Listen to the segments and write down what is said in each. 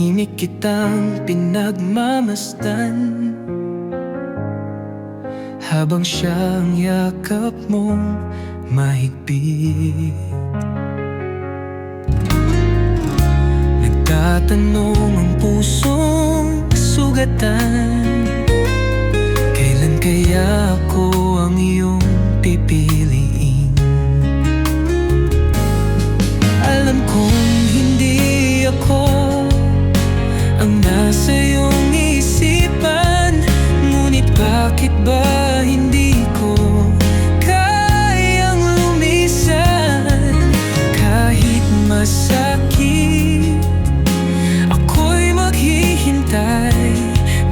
tahimik kitang pinagmamasdan, habang siyang yakap mong mahigpit. Nagtatanong ang pusong sugatan, kailan kaya ako ang iyong pipiliin? Alam kong hindi ako ang nasa iyong isipan, ngunit bakit ba hindi ko kayang lumisan? Kahit masakit, ako'y maghihintay,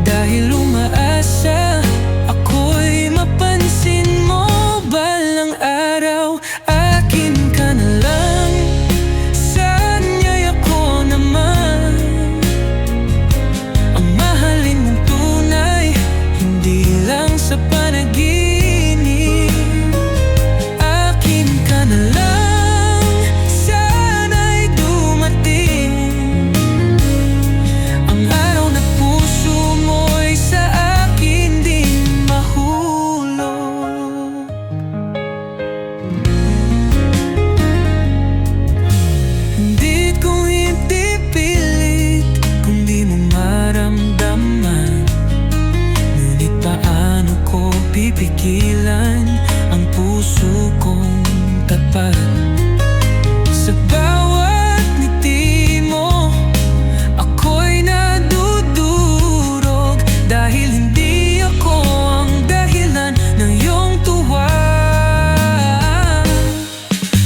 dahil umaasa ako'y mapansin mo balang araw. Akin ka na lang, sana'y ako naman ang mahalin mong tunay, hindi lang sa panaginip. Akin ka na lang, sana'y dumating ang araw na puso mo'y sa akin din mahulog. Hindi ko hindi pilit kung di mo maramdaman, ngunit paano ko pipigilan ang puso kong tapat? Sa bawat ngiti mo, ako'y nadudurog, dahil hindi ako ang dahilan ng iyong tuwa.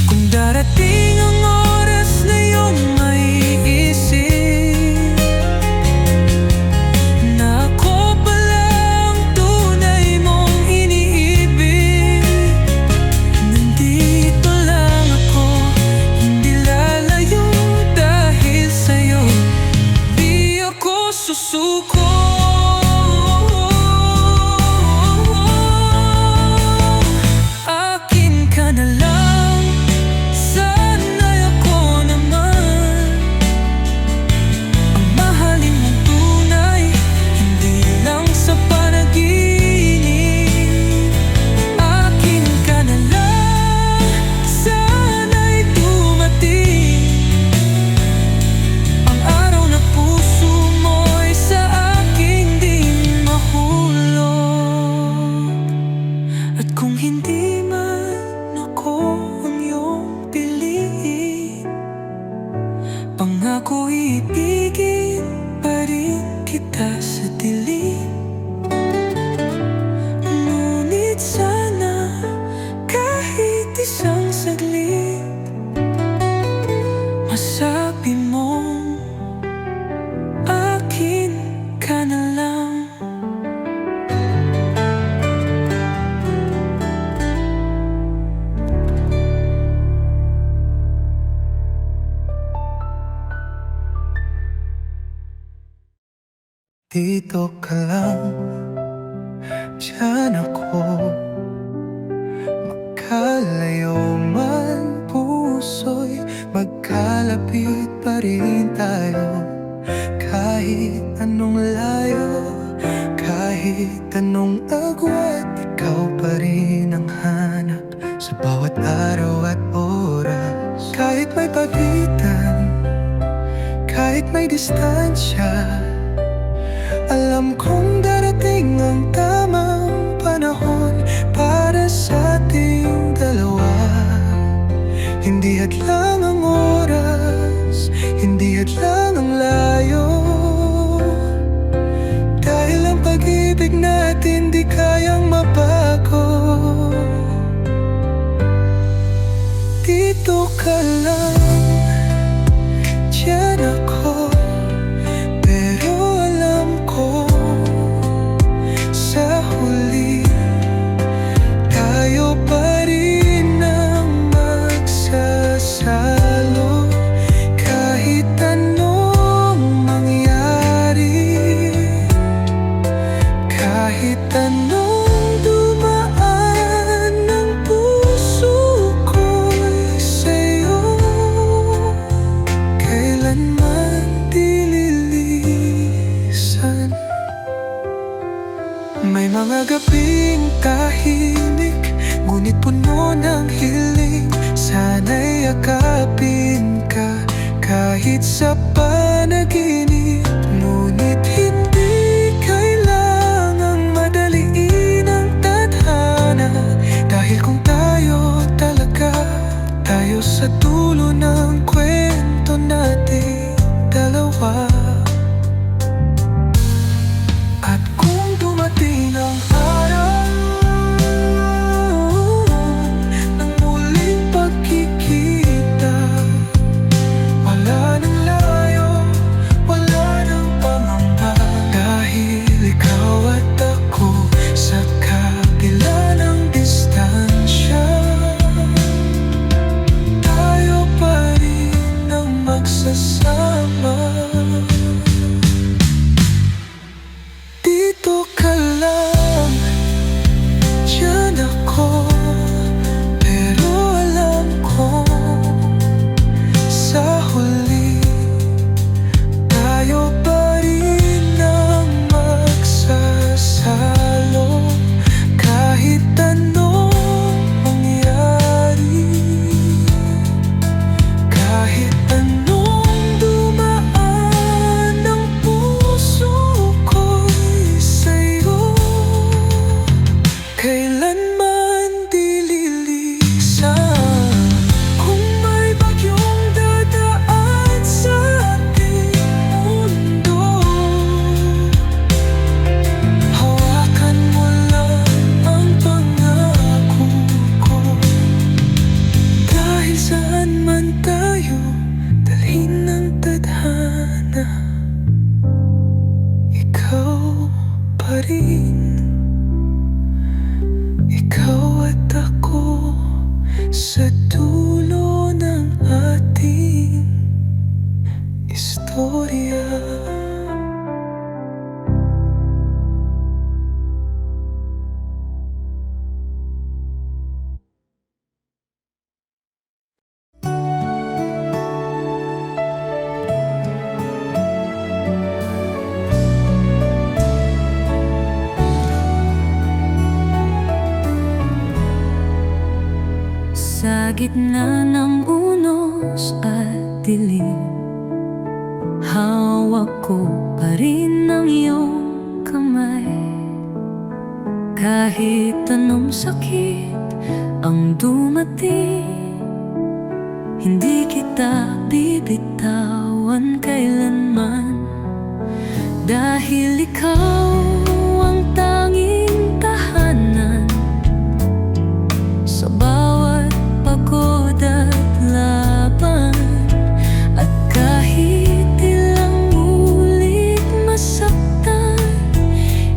Kung darating ang oras na iyong maiisip na ako pala ang tunay mong iniibig, nandito lang ako, hindi lalayo dahil sa'yo di ako susuko. Akin ka na lang, sana'y ako naman ang mahalin mong tunay, hindi lang sa panaginip. Akin ka na lang, sana'y dumating ang araw na puso mo'y sa aking din mahulog. At kung hindi man ako ang iyong piliin, pangako ibigin pa rin kita sa dilim. Ngunit sana kahit isang saglit, masabi mong akin ka na lang. Dito ka lang, diyan ako, magkalayo man puso'y magkalapit pa rin tayo. Kahit anong layo, kahit anong agwat, ikaw pa rin ang hanap sa bawat araw at oras. Kahit may pagitan, kahit may distansya, alam kong darating ang tamang panahon para sa ating dalawa. Hindi hadlang ang oras, hindi hadlang ang layo, dahil ang pag-ibig natin di kayang mabago. Dito ka lang, diyan ako, pero alam ko sa huli tayo pa rin ang magsasalo. Kahit anong tahimik, ngunit puno ng hiling. Sana'y yakapin ka kahit sa panaginip. Ngunit hindi kailangang madaliin ang tadhana, dahil kung tayo talaga, tayo sa dulo ng kwento nating dalawa. At kung dumating ang araw ng muling pagkikita, wala nang layo, wala nang pangamba, dahil ikaw at ako sa kabila ng distansya, tayo pa rin ang magsasama. Dito ka lang, diyan ako, pero alam ko sa huli tayo pa rin ang magsasalo. Kahit anong mangyari, kahit anong dumaan ang puso ko'y sa'yo, kailanman di lilisan. Kung may bagyong dadaan sa ating mundo, hawakan mo lang ang pangako ko. Dahil saan man tayo dalhin ng tadhana, ikaw pa rin, ikaw at ako sa dulo ng ating istorya. Sa gitna ng unos at dilim, hawak ko pa rin ang iyong kamay. Kahit anong sakit ang dumating, hindi kita bibitawan kailanman, dahil ikaw ang tanging tahanan sa bawat pagod at laban. At kahit ilang ulit masaktan,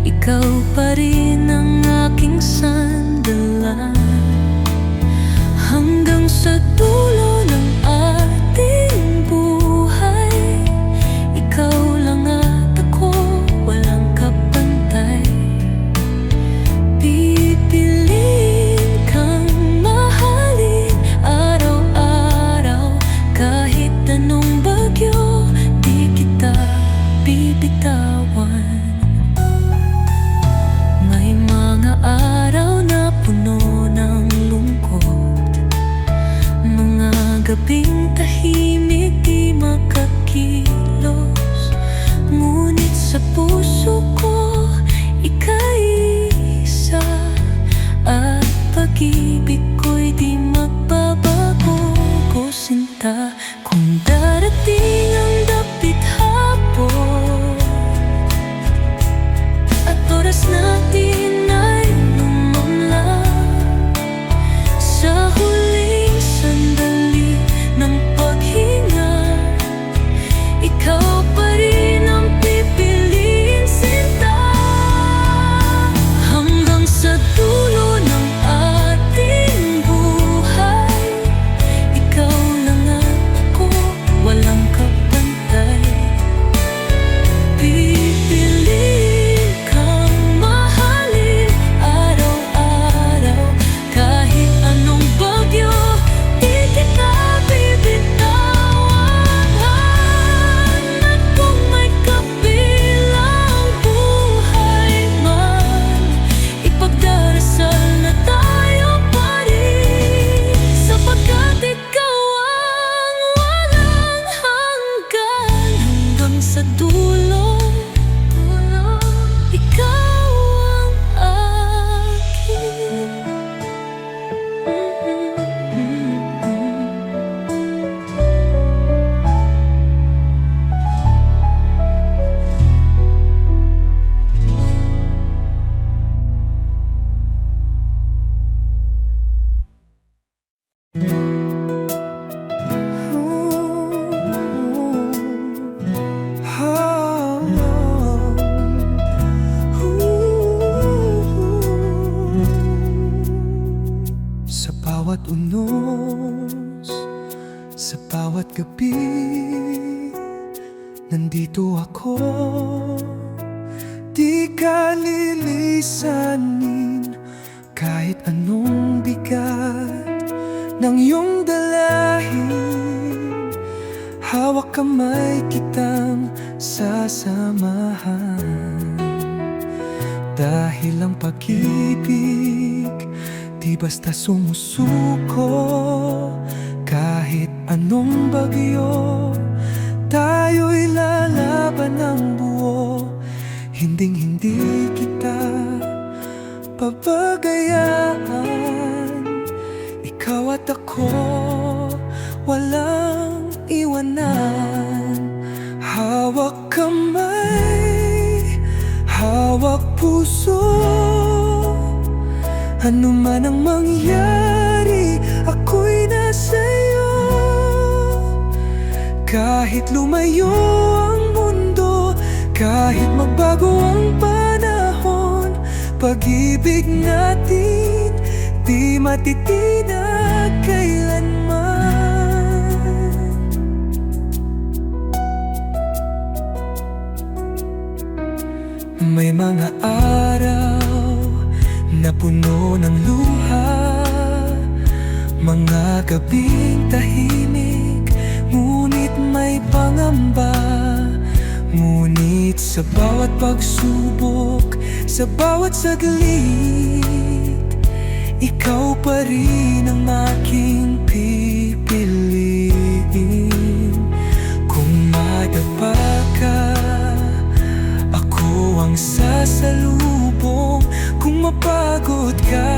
ikaw pa rin ang aking sandalan. Hanggang sa dulo ng ating buhay, ikaw lang at ako, walang kapantay. Pipiliin kang mahalin araw-araw, kahit anong bagyo, di kita bibitawan. May mga araw na puno ng lungkot, mga gabing tahimik di makakilos, ngunit sa puso ko ika'y isa, at pag-ibig ko'y di magbabago. Ko sinta, kung darating ang dapit hapon at oras natin ay lumamlang, sa huling sandali ng paghinga, ikaw pa rin ang pipiliin, sinta. Hanggang sa dulo ng ating sa dulo, ikaw ang akin. Sa bawat unos, sa bawat gabi, nandito ako. Di ka lilisanin kahit anong bigat ng iyong dalahin. Hawak kamay kitang sasamahan, dahil ang pag-ibig di basta sumusuko. Kahit anong bagyo, tayo'y lalaban ng buo. Hinding-hindi kita pababayaan. Ikaw at ako, walang iwanan. Hawak kamay, hawak puso. Ano man ang mangyari, ako'y nasa'yo. Kahit lumayo ang mundo, kahit magbago ang panahon, pag-ibig natin di matitinag kailanman. May mga araw na puno ng luha, mga gabing tahimik, ngunit may pangamba. Ngunit sa bawat pagsubok, sa bawat saglit, ikaw pa rin ang aking pipiliin. Kung madapa ka, ako ang sasalubong. Kung mapagod ka,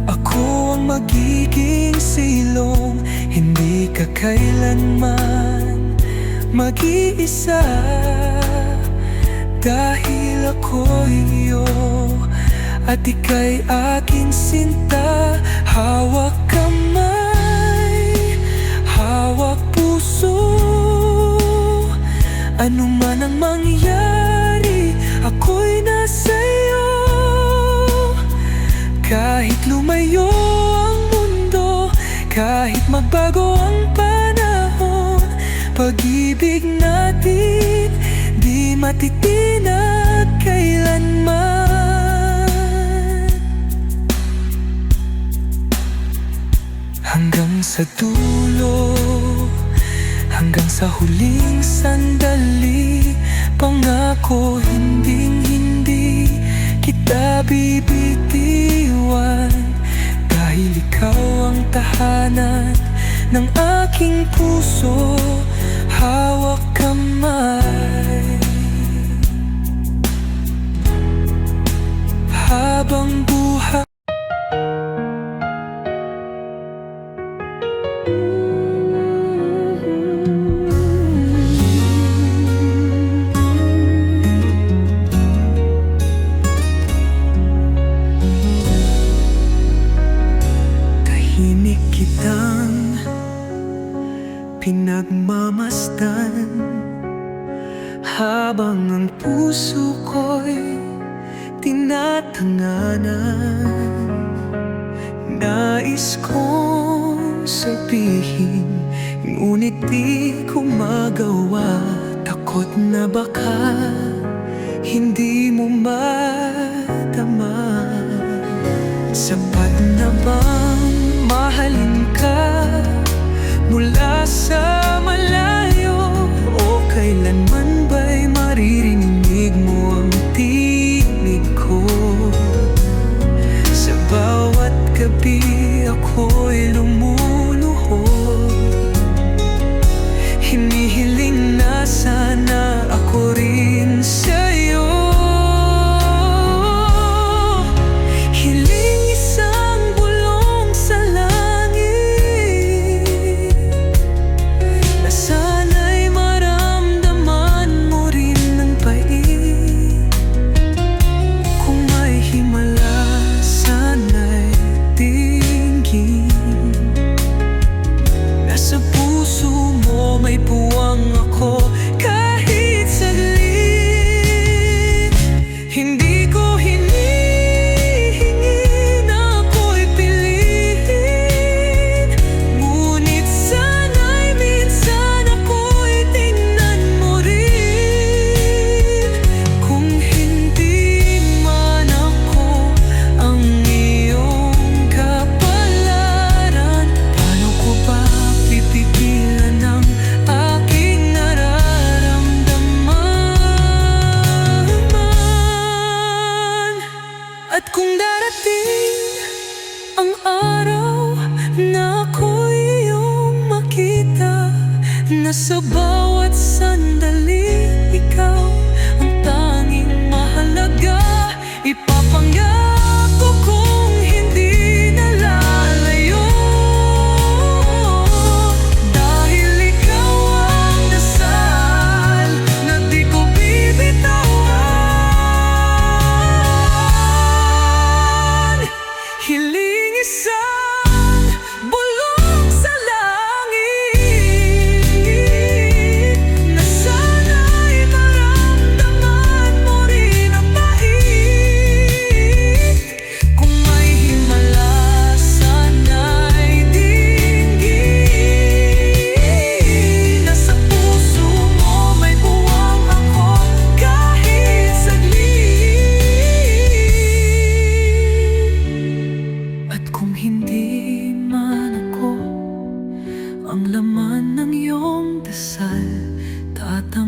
ako ang magiging silong. Hindi ka kailanman mag-iisa, dahil ako'y iyo at ika'y aking sinta. Hawak kamay, hawak puso. Ano man ang mangyari, ako'y nasa'yo. Kahit lumayo ang mundo, kahit magbago ang panahon, pag-ibig natin di matitinag kailanman. Hanggang sa dulo, hanggang sa huling sandali, pangako hinding-hindi kita bibitiwan. Dahil ikaw ang tahanan ng aking puso. Hawak kamay habang buhay. Tahimik kitang pinagmamasdan, habang ang puso ko'y tinatanganan. Nais kong sabihin, ngunit di ko magawa. Takot na baka hindi mo madama. Sapat na bang mahalin ka mula sa malayo? O kailanman ba'y maririnig mo ang tinig ko? Sa bawat gabi ako'y lumuluhod, hinihiling na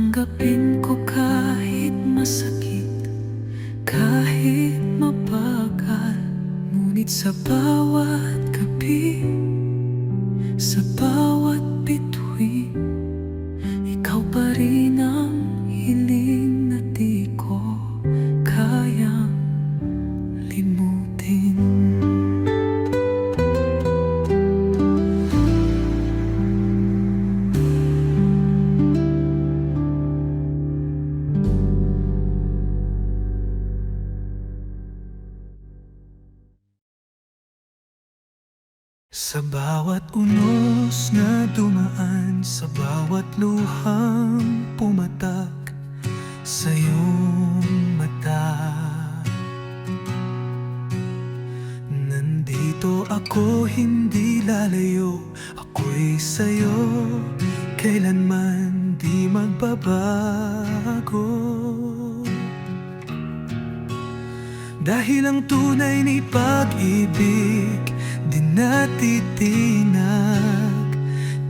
Tatanggapin ko kahit masakit, kahit mabagal. Ngunit sa bawat gabi, sa bawat bituin, ikaw pa rin ang hiling na di ko kayang limutin. Sa bawat unos na dumaan, sa bawat luhang pumatak sa iyong mata, nandito ako, hindi lalayo. Ako'y sa'yo, kailanman di magbabago. Dahil ang tunay ni pag-ibig di natitinag.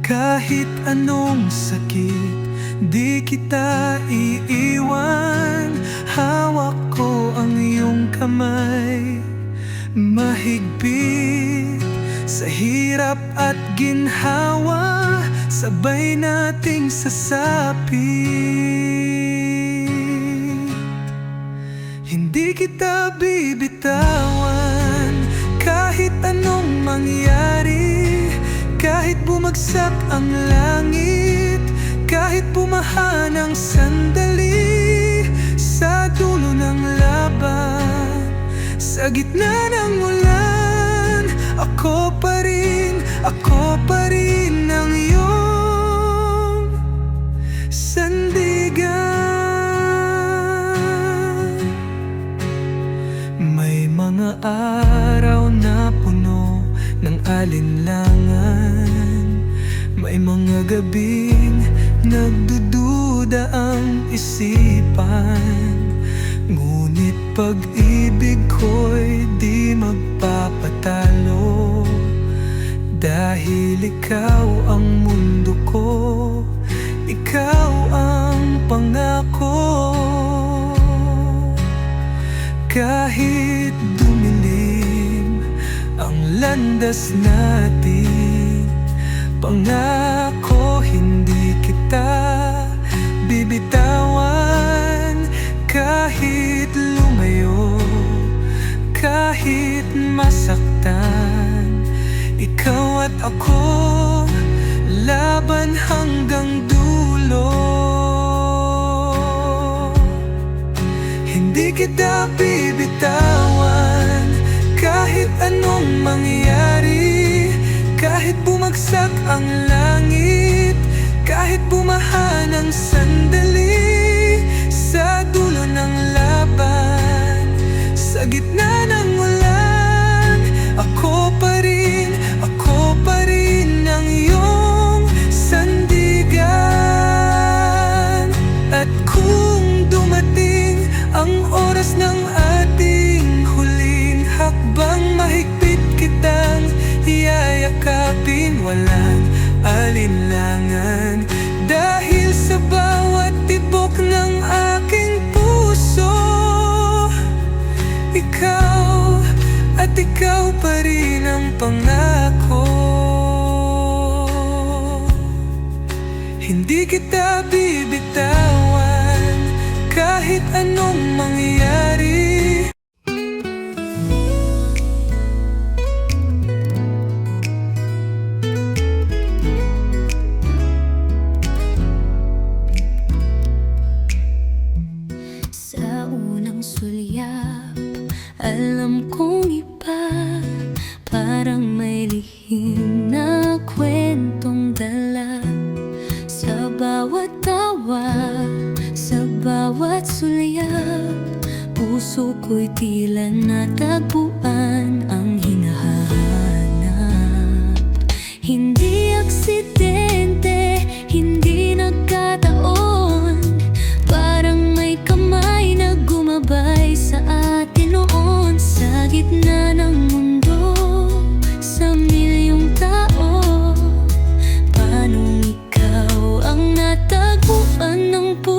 Kahit anong sakit, di kita iiwan. Hawak ko ang iyong kamay, mahigpit. Sa hirap at ginhawa, sabay nating sasapit. Hindi kita bibitawan kahit anong mangyari, kahit bumagsak ang langit, kahit bumaha ng sandali. Sa dulo ng laban, sa gitna ng ulan, ako pa rin ang iyong sandigan. May mga araw na puno ng alinlangan, may mga gabing nagdududa ang isipan. Ngunit pag-ibig ko'y di magpapatalo, dahil ikaw ang mundo ko, ikaw ang pangako. Kahit dumilim ang landas natin, pangako hindi kita bibitawan. Kahit lumayo, kahit masaktan, ikaw at ako, laban hanggang dulo. Hindi kita bibitawan kahit anong mangyari, kahit bumagsak ang langit, kahit bumaha ng sandali. Sa dulo ng laban, sa gitna ng ulan, ako pa rin ang iyong sandigan. At kung dumating ang oras ng ating huling hakbang, mahigpit kitang iyayakapin, walang alinlangan. Dahil sa bawat tibok ng aking puso, ikaw at ikaw pa rin ang pangako. Hindi kita bibitawan kahit anong mangyari. Sa unang sulyap, alam kong iba, parang may lihim na kwentong dala. Sa bawat tawa, sa bawat sulyap, puso ko'y tila natagpuan ang hinahanap. Hindi aksidente, hindi nagkataon, parang may kamay na gumabay sa atin noon. Sa gitna ng mundo, sa milyong tao, paanong ikaw ang natagpuan ng puso?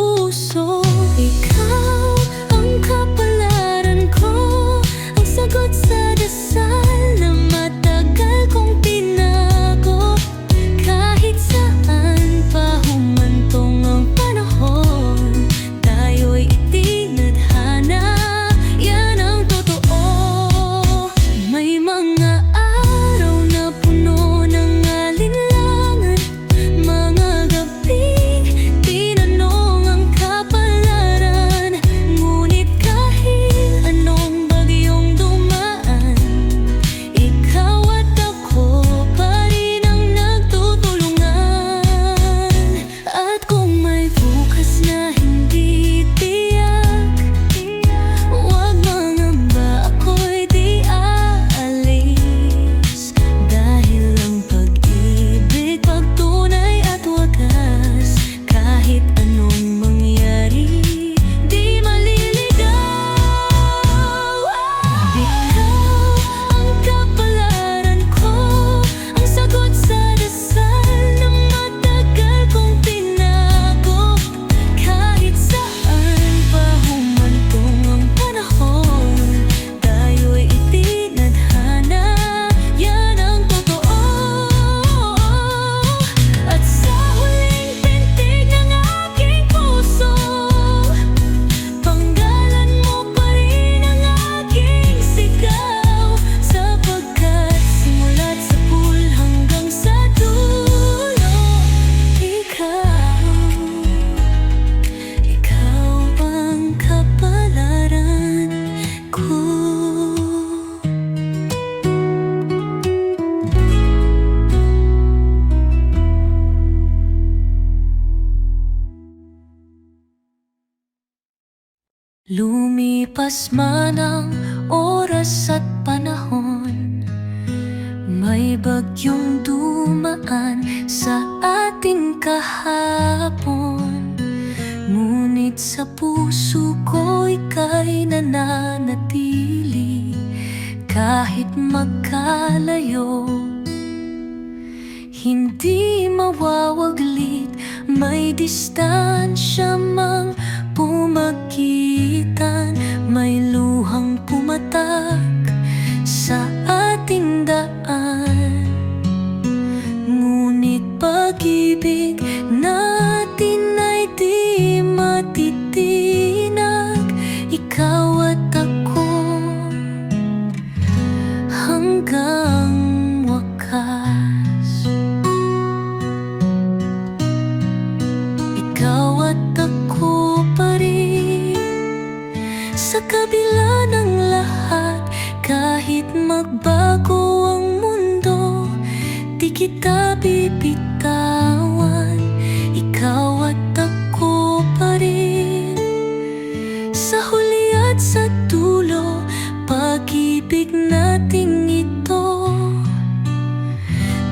Lumipas man ang oras at panahon, may bagyong dumaan sa ating kahapon. Ngunit sa puso ko ika'y nananatili kahit magkalayo. Hindi mawawaglit, may distansya mang pumagitan, may luhang pumatak sa ating daan. Ngunit pag-ibig natin ay di matitinag, ikaw at ako hanggang wakas. Ikaw at ako pa rin sa kabila ng lahat. Kahit magbago ang mundo, di kita bibitawan. Ikaw at ako pa rin sa huli at sa dulo. Pag-ibig nating ito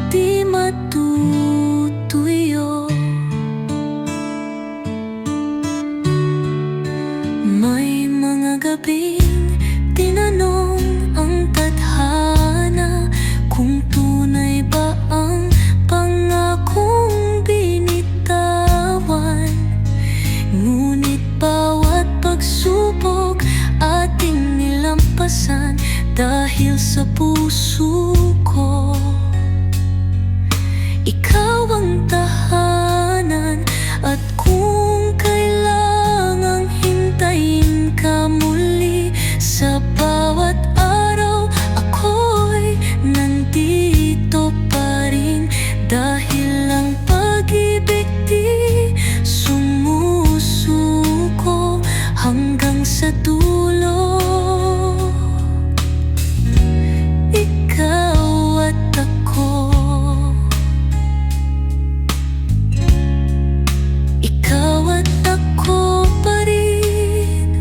di matutuyo. May mga gabing tinanong ang tadhana kung tunay ba ang pangakong binitawan. Ngunit bawat pagsubok ating nilampasan dahil sa puso ko. Ikaw ang tahanan, at kung kailangang hintayin ka muli sa bawat araw, ako'y nandito pa rin. Dahil ang pag-ibig di sumusuko hanggang sa dulo. Ikaw at ako, ikaw at ako pa rin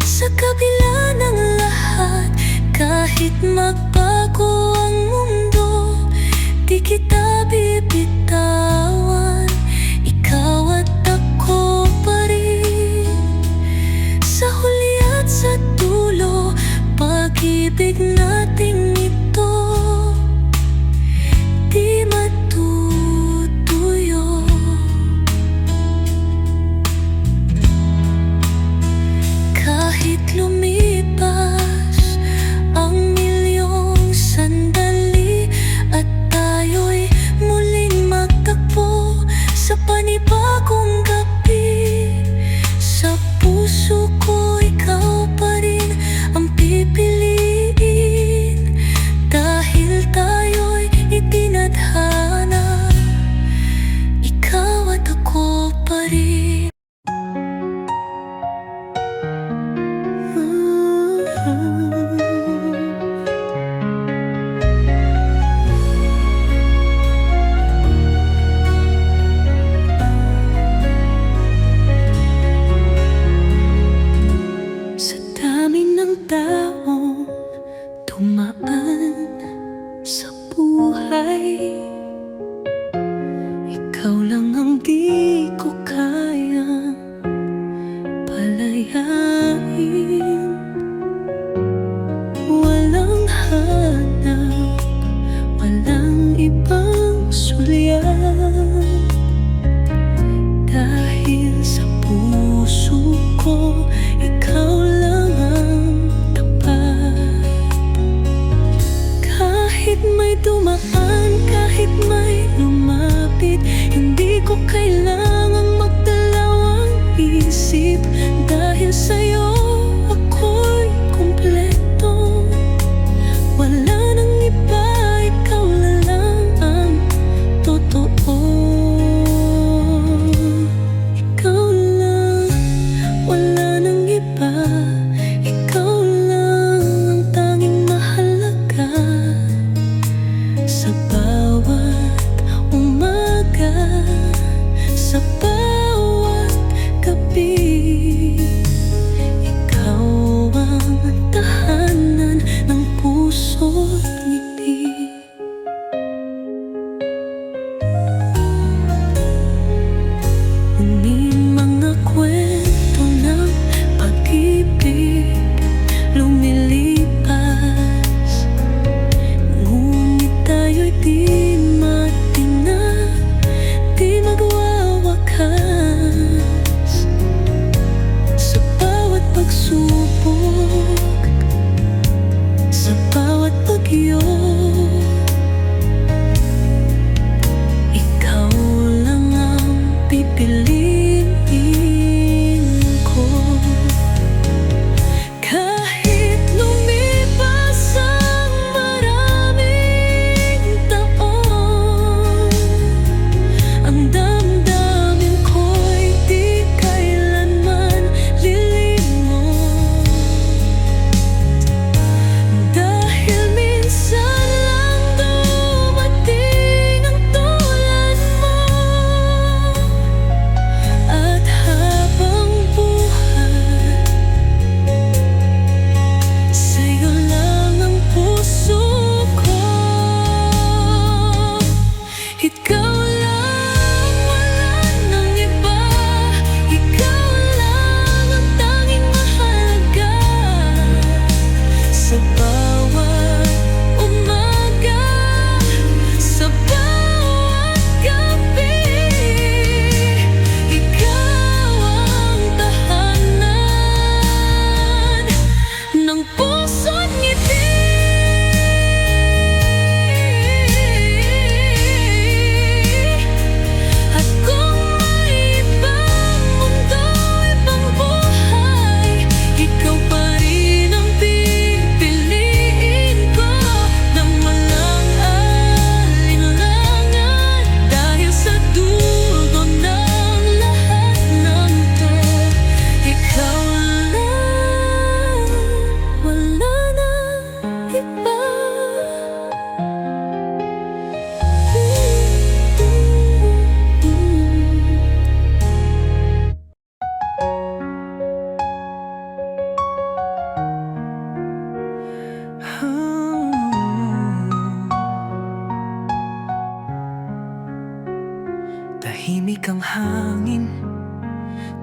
sa kabila ng lahat. Kahit magbago ang mundo, di kita bibitawan. Ikaw at ako pa rin sa huli at sa dulo. Pag-ibig nating ito di matutuyo. Kahit lumipas ang milyong sandali at tayo'y muling magtagpo sa panibagong gabi, sa puso ko ikaw pa rin ang pipiliin. Dahil tayo'y itinadhana, ikaw at ako pa rin. Sa dami ng taong dumaan sa buhay, ikaw lang ang di ko kayang palayain. Walang hanap, walang ibang sulyan, dahil sa puso ko ikaw lang ang tapat. Kahit may dumaan, kahit may lumapit, hindi ko kailangang magdalawang isip. Dahil sa'yo ako'y kumpleto. Wala nang iba, ikaw na lang ang totoo. Ikaw lang, wala nang iba, ikaw lang ang tanging mahalaga. Sa bawat umaga, sa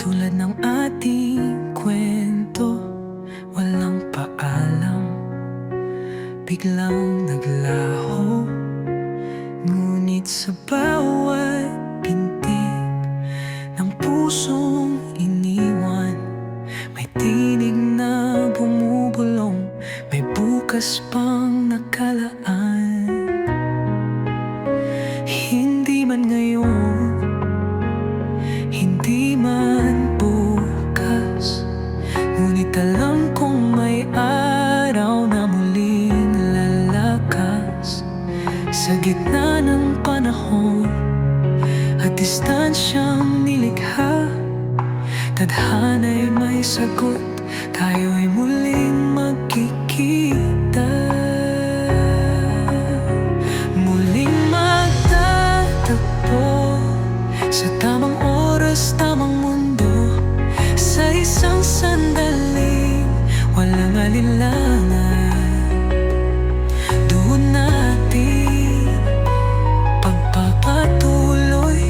tulad ng ating kwento, walang paalam, biglang naglaho. Ngunit sa bawat pintig ng pusong iniwan, may tinig na bumubulong, may bukas pang nakalaan. Hindi man ngayon, hindi man bukas, ngunit alam kong may araw na muling lalakas. Sa gitna ng panahon at distansyang nilikha, tadhana'y may sagot, tayo'y muling magkikita. Muling magtatagpo sa tamang oras, tamang mundo, sa isang sandaling walang alinlangan. Doon natin pagpapatuloy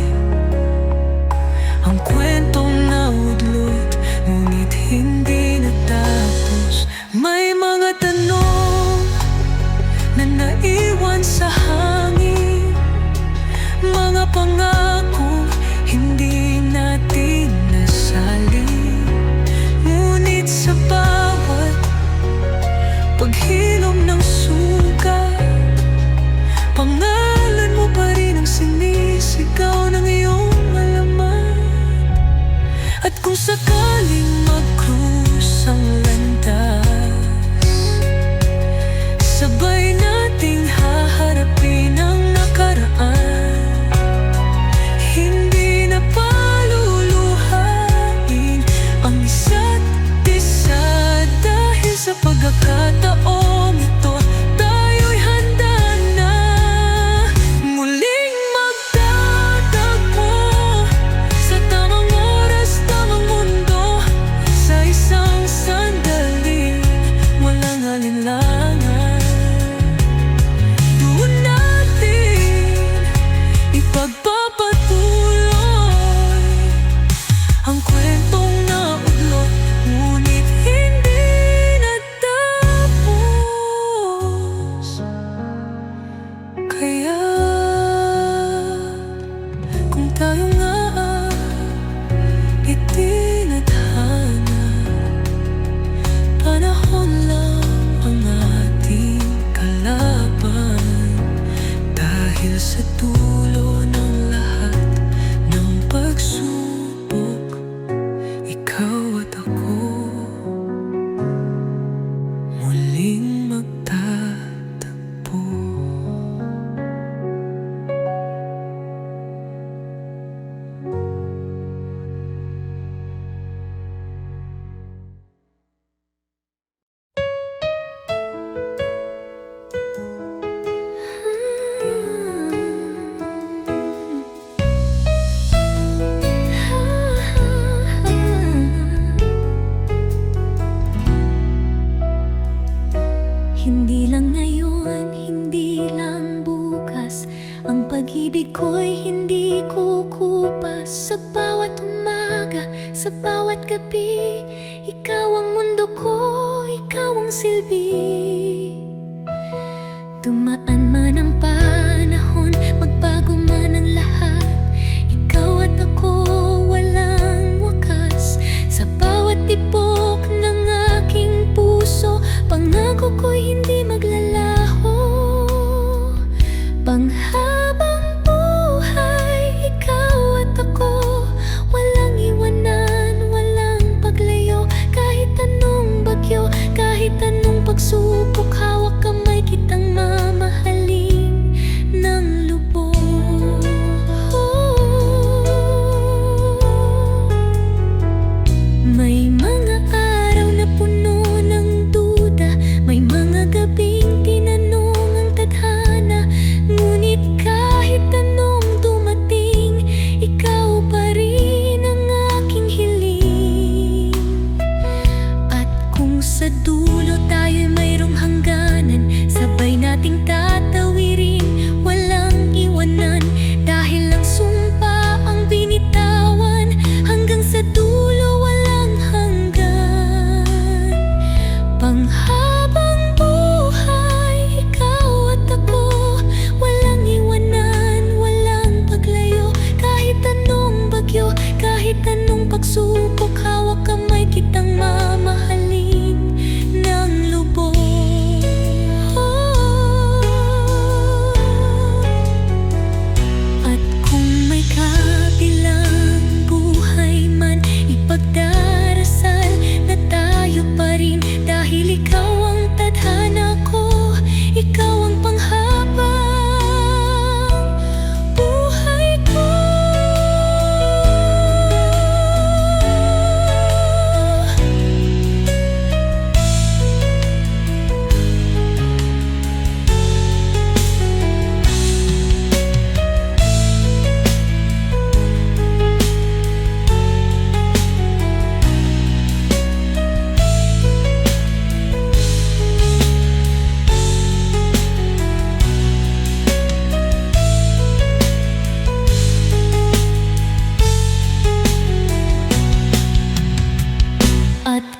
ang kwentong naudlot, ngunit hindi natapos. May mga tanong na naiwan sa hangin, mga pangakong hindi natin nasalin. Ngunit sa bawat paghilom ng suga, pangalan mo pa rin ang sinisigaw ng iyong alaman. At kung sakaling mag-cruise ang landas, sabay nating haharapin ang nakaraan. Hindi na paluluhain ang isa't isa, dahil sa pagkakataong ito, tayo'y handa na muling magtatagpo sa tamang oras, tamang mundo, sa isang sandali walang alinlangan. Doon natin ipagpapatuloy ang kwentong naudlot, ngunit hindi natapos. Kaya kung tayo nga itinadhana, panahon lang ang ating kalaban. Dahil sa dulo ng lahat ng pagsubok, ikaw at ako muling magtatagpo. Hindi lang ngayon, hindi lang bukas, ang pag-ibig ko'y hindi kukupas. Sa bawat umaga, sa bawat gabi, ikaw ang mundo ko, ikaw ang silbi. Dumaan man ang panahon, magbago man ang lahat, ikaw at ako walang wakas. Sa bawat tibok ng aking puso, pangako ko'y hindi maglalaho. Panghabang buhay, ikaw at ako, walang iwanan, walang paglayo. Kahit anong bagyo, kahit anong pagsubok, hawak kamay kitang mamahalin.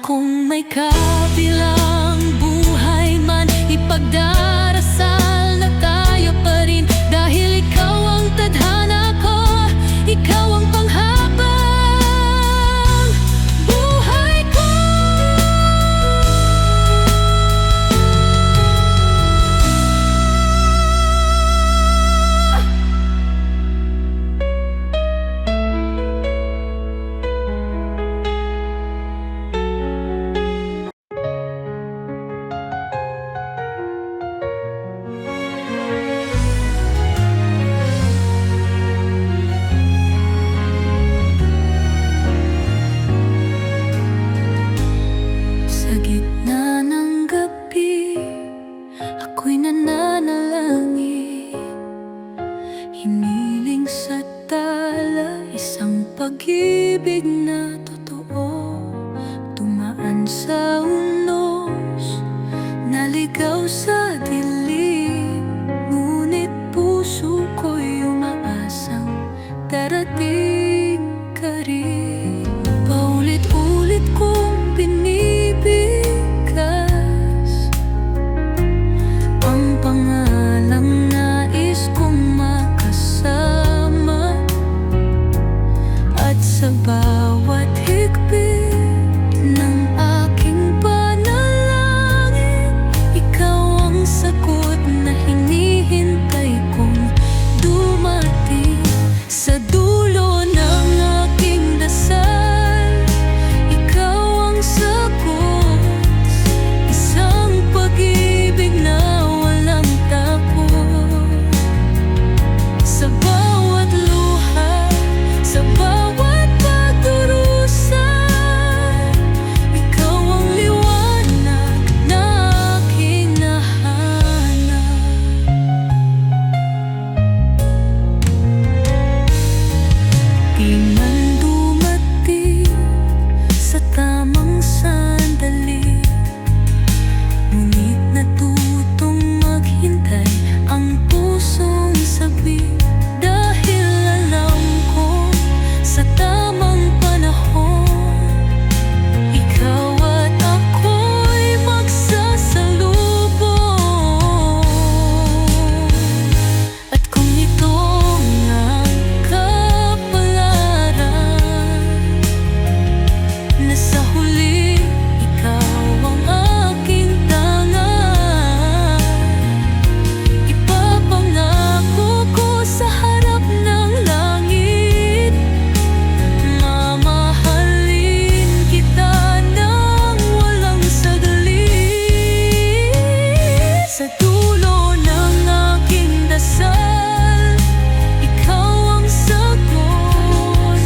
kung may kabilang buhay man, ipagdarasal na tayo pa rin. Dahil ikaw ang tadhana ko, ikaw ang panghabang buhay ko. Sa gitna ng gabi, ako'y nananalangin, hiniling sa tala isang pag-ibig na totoo. Tumaan sa unos, naligaw sa dilim, ngunit puso ko'y umaasang darating ka rin. Paulit-ulit kong binibigkas ang pangalang nais kong makasama, at sa bawat higpit ng aking panalangin, ikaw ang sagot na hinihintay kong dumating. Sa dulo ng aking dasal, ikaw ang sagot, isang pag-ibig na walang takot. Sa bawat luha, sa bawat pagdurusa, ikaw ang liwanag na aking nahanap. Di man dumating sa tamang sandali, ngunit natutong maghintay ang pusong sabi. Dahil alam ko sa tamang panahon, ikaw at ako'y magsasalubong. At kung ito ang kapalaran, na sa huli ikaw ang aking tangan, ipapangako ko sa harap ng langit, mamahalin kita nang walang saglit. Sa dulo ng aking dasal, ikaw ang sagot,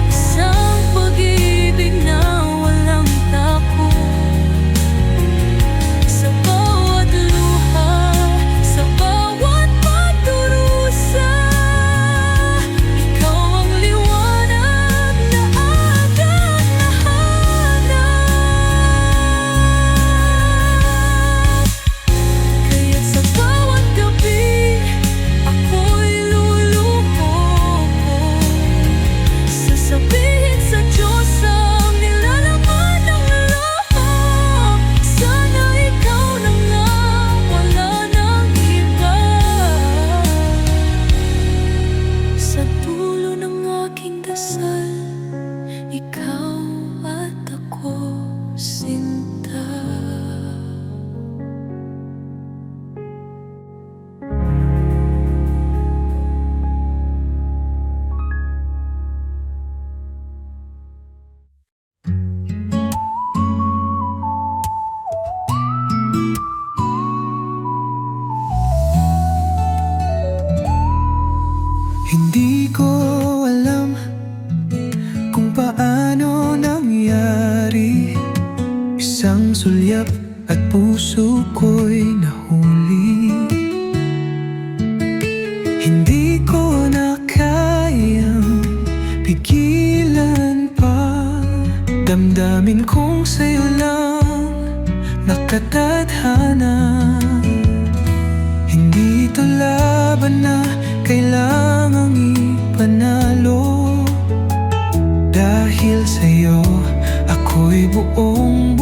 isang pag-ibig na walang takot. Sa bawat luha, sa bawat pagdurusa, ikaw ang liwanag na aking nahanap. Kaya't sa bawat gabi, ako'y luluhod, sasabihin sa Diyos ang nilalaman ng loob. Sana ikaw na nga, wala nang iba. Sa dulo ng aking dasal, ikaw at ako, sinta. Hindi ko alam kung paano nangyari, isang sulyap at puso ko'y nahuli. Hindi ko na kayang pigilan pa, damdamin kong sa'yo lang nakatadhana. Hindi ito laban na kailangang ipanalo, dahil sa'yo ako'y buong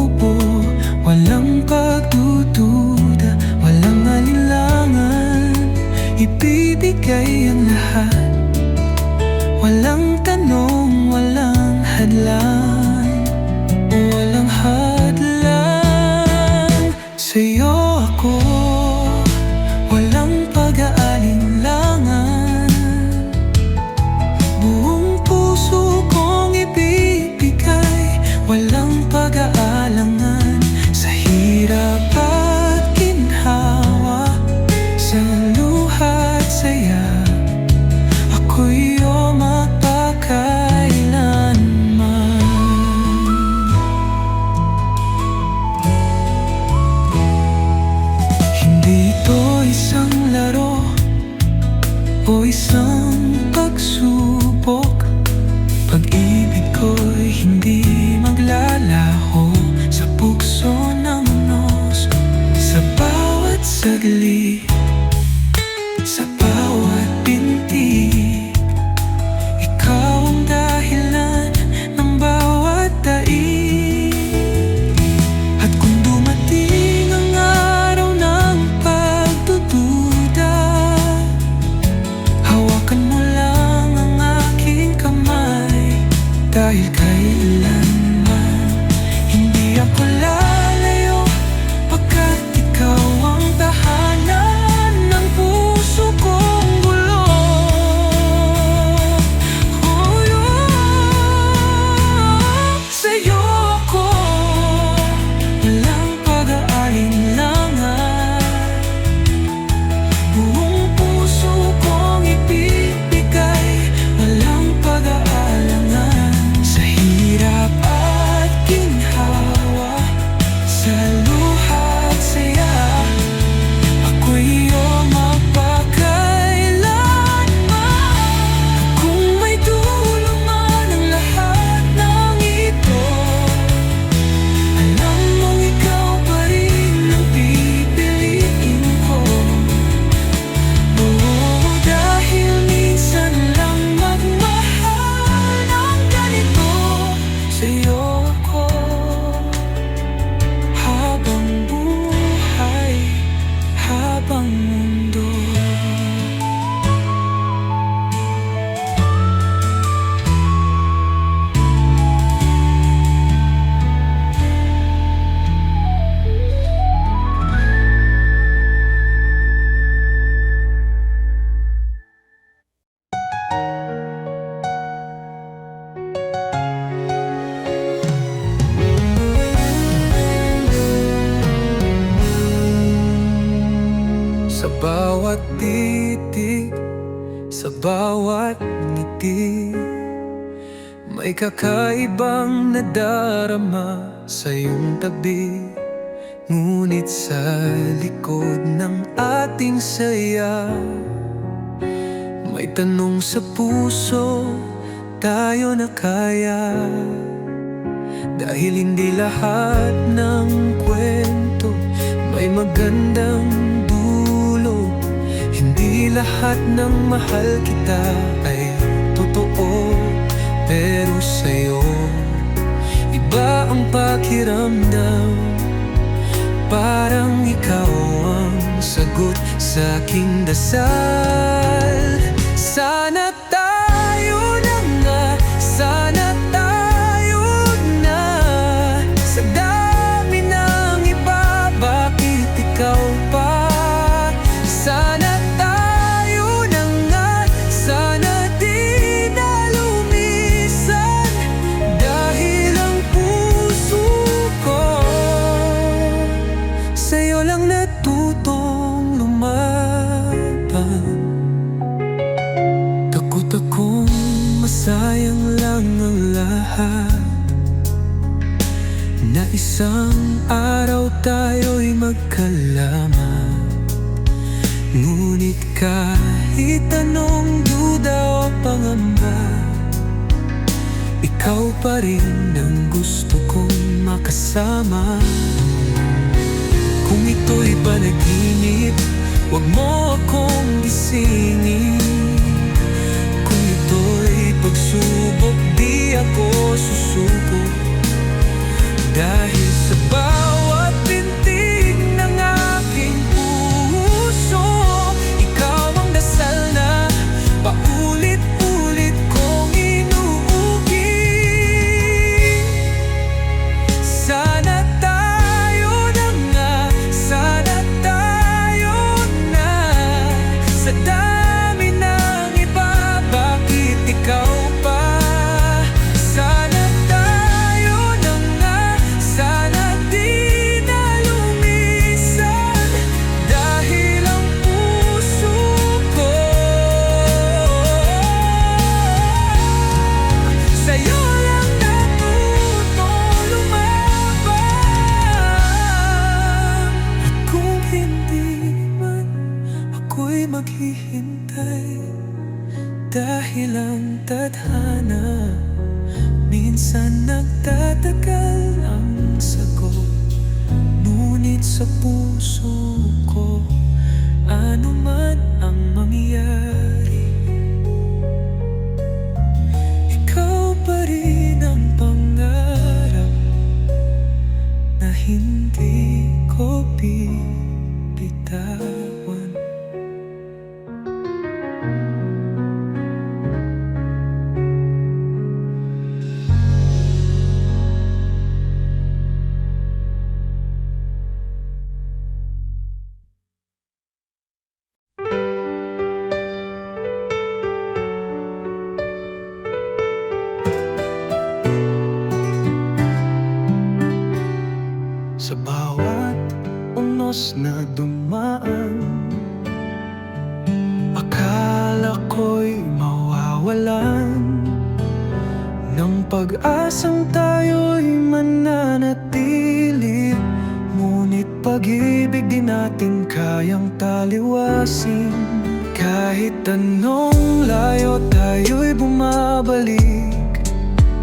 saglit. Sa bawat binti, ikaw ang dahilan ng bawat daig. At kung dumating ang araw ng pagdududa, hawakan mo lang ang aking kamay. Dahil kailanman hindi ako lalayo, pagkat ikaw ang tahanan ng puso kong gulo. Sa'yo ako walang pag-aalinlangan, buong puso kong ibibigay, walang pag-aalangan. Sa hirap at ginhawa, sa luha at saya, ako'y iyong mapakailanman. Kung may dulo man ang lahat ng ito, alam mong ikaw pa rin ang pipiliin ko. Oo, dahil minsan lang magmahal ng ganito. Sa'yo ako habang buhay, habang mundo. Sa bawat titig, sa bawat ngiti, may kakaibang nadarama sa iyong tabi. Ngunit sa likod ng ating saya, may tanong sa puso, tayo na kaya. Dahil hindi lahat ng kwento may magandang dulo, hindi lahat ng mahal kita ay totoo. Pero sa'yo, iba ang pakiramdam, parang ikaw ang sagot sa aking dasal. Sana tayo na nga, sana tayo na. Sa dami ng iba, bakit ikaw pa? Sana tayo na nga, sana di na lumisan, dahil ang puso ko sa'yo lang natutong lumaban. Takot akong masayang lang ang lahat, na isang araw tayo'y magkalaman. Ngunit kahit anong duda o pangamba, ikaw pa rin ang gusto kong makasama. Kung ito'y panaginip, huwag mo akong gisingin. Kung ito'y pagsubok, di ako susuko. Dahil sa bawat pintig ng aking puso, ikaw ang dasal na paulit-ulit kong inuugin. Sana tayo na nga, sana tayo na. Sa dami ng iba, bakit ikaw pa? Sana tayo na nga, sana di na lumisan, dahil ang puso ko sa'yo lang natutong lumaban. At kung hindi man ako'y maghihintay, dahil ang tadhana minsan nagtatagal ang sagot. Ngunit sa puso ko di ko bibitawan. Sa bawat unos na dumaan, akala ko'y mawawalan ng pag-asang tayo'y mananatili. Ngunit pag-ibig di natin kayang taliwasin. Kahit anong layo tayo'y bumabalik.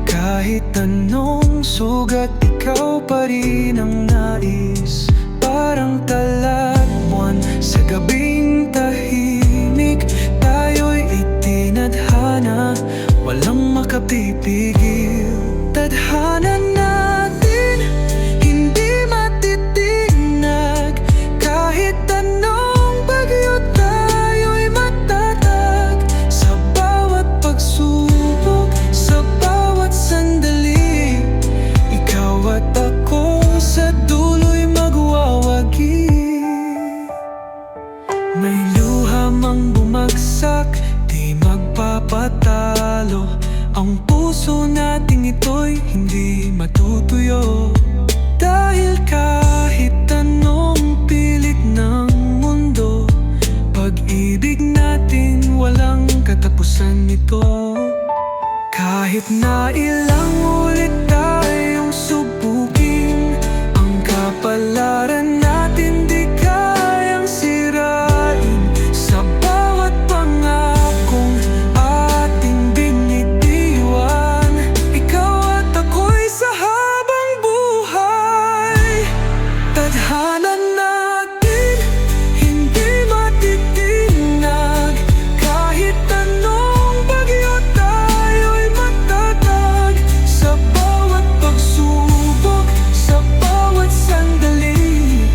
Kahit anong sugat, ikaw pa rin ang nais. Parang talatbuan sa gabing tahimik, tayo'y itinadhana, walang makapipigil. Tadhana natin, hindi matitinag. Kahit anong bagyo, tayo'y matatag. Sa bawat pagsubok, sa bawat sandali, ikaw at ako sa dulo'y magwawagi. May luha mang bumagsak, di magpapatalo. Ang puso nating ito'y hindi matutuyo. Dahil kahit anong pilit ng mundo, pag-ibig natin walang katapusan nito. Kahit na ilang ulit tayong subukin, ang kapalaran natin di kayang sirain. Sa bawat pangakong ating binitiwan, ikaw at ako'y sa habang buhay. Tadhana natin, hindi matitinag. Kahit anong bagyo, tayo'y matatag. Sa bawat pagsubok, sa bawat sandali,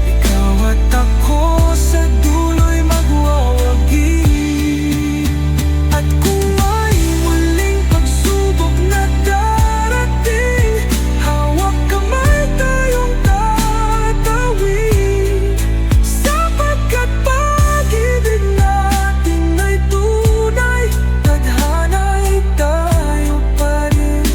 ikaw at ako sa dulo'y magwawagi. At kung may muling pagsubok na darating, hawak kamay tayong tatawid. Sapagkat pag-ibig natin ay tunay, tadhana'y tayo pa rin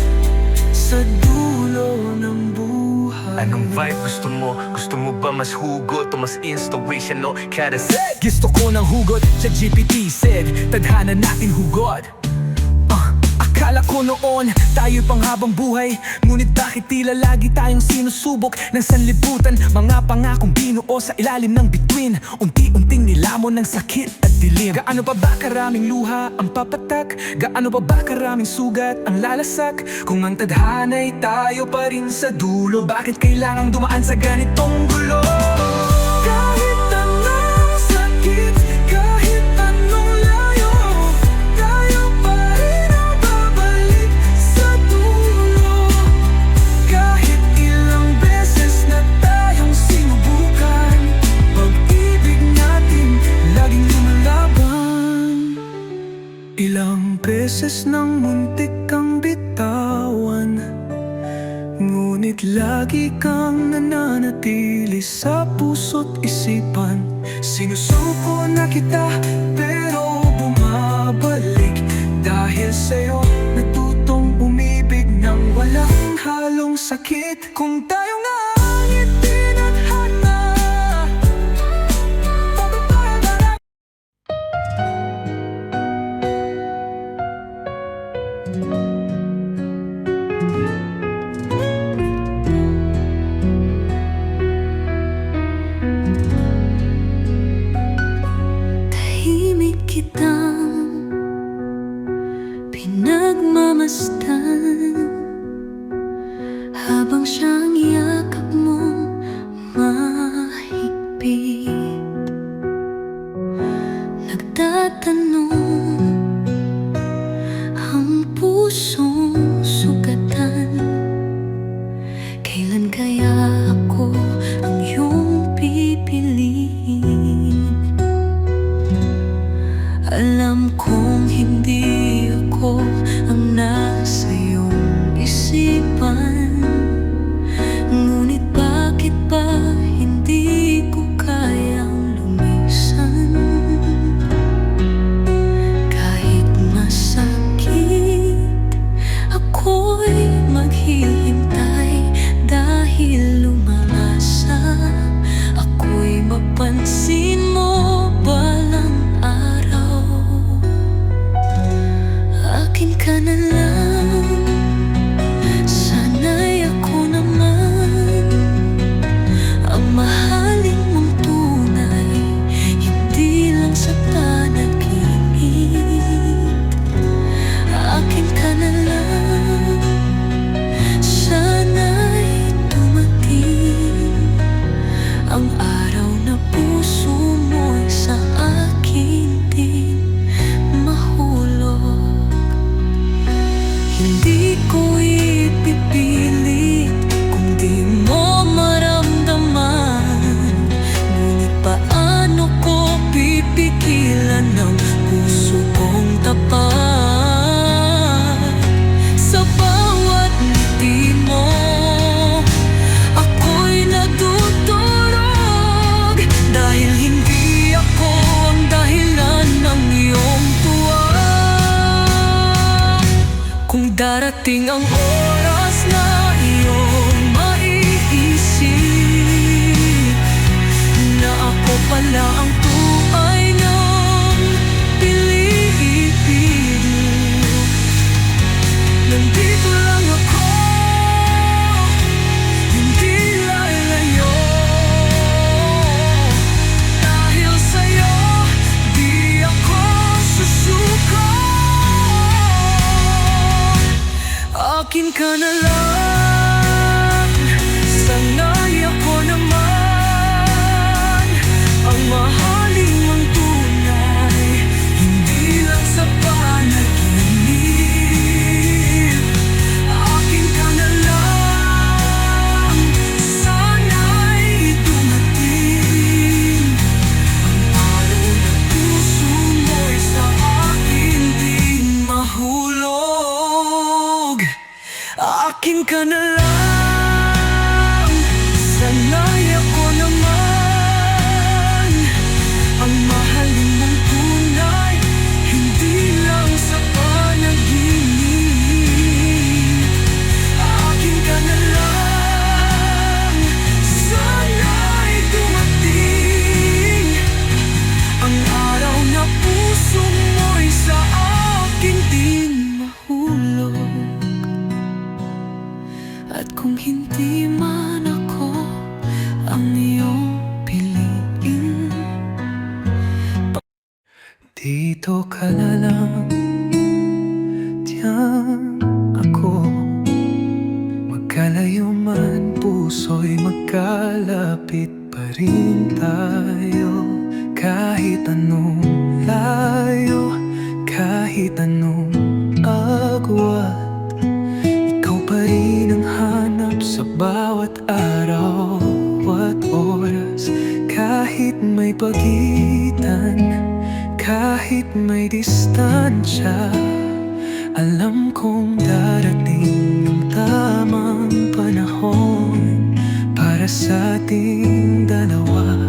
sa dulo ng buhay. Anong vibe gusto mo? Gusto mo ba mas hugot o mas inspirational? Kada gusto ko ng hugot, ChatGPT said, tadhana natin hugot. Akala ko noon, tayo'y panghabang buhay. Ngunit bakit tila lagi tayong sinusubok ng sanlibutan? Mga pangakong binuo sa ilalim ng bituin, unti-unting nilamon ng sakit at dilim. Gaano pa ba karaming luha ang papatak? Gaano pa ba karaming sugat ang lalasak? Kung ang tadhana'y tayo pa rin sa dulo, bakit kailangang dumaan sa ganitong gulo? Kahit anong sakit, kahit anong layo, tayo pa rin ang babalik sa dulo. Kahit ilang beses na tayong sinubukan, pag-ibig natin laging lumalaban. Ilang beses nang muntik kang bitawan, ngunit lagi kang nananatili sa puso't isipan. Sinusuko na kita pero bumabalik. Dahil sa'yo natutong umibig ng walang halong sakit. Kung tayo nga ang itinadhana, Tahimik kitang pinagmamasdan, habang siyang yakap mong mahigpit. Nagtatanong ang pusong sugatan, Kailan kaya ako ang iyong pipiliin? Alam kong hindi ako ang nasa iyong isipan, ngunit bakit ba hindi ko kayang lumisan? Kahit masakit, ako'y maghihintay dahil lumalasa ako'y mapansin mo balang araw. Akin ka na lang, sana'y ako naman ang mahalin mong tunay, hindi lang sa panaginip. Akin ka na lang, sana'y dumating ang araw na puso mo'y sa akin din mahulog. Hindi ko ipipilit kung di mo maramdaman, ngunit paano ko pipigilan ng puso kong tapat? Sa bawat ngiti mo, ako'y natutulog, dahil hindi ako ang dahilan ng iyong tuwa. Kung darating ang oras na iyong maiisip na ako pala ang tunay niyong piliin, nandito lang ako, hindi lalayo. Dahil sa'yo, di ako susuko. Akin ka na lang, sana'y ako naman ang mahalin mong tunay, hindi lang sa panaginip. Akin ka na lang, sana'y dumating ang araw na puso mo'y sa akin din mahulog. Akin ka na lang, sana'y ako naman ang mahalin mong tunay, hindi lang sa panaginip. Akin ka na lang, sana'y dumating ang araw na puso mo'y sa akin din mahulog. At kung hindi man ako ang iyong piliin, Dito ka na lang, diyan ako. Magkalayo man, puso'y magkalapit pa rin tayo. Kahit anong layo, kahit anong agwat, ikaw pa rin ang hanap sa bawat araw at oras. Kahit may pagitan, kahit may distansya, alam kong darating ang tamang panahon para sa ating dalawa.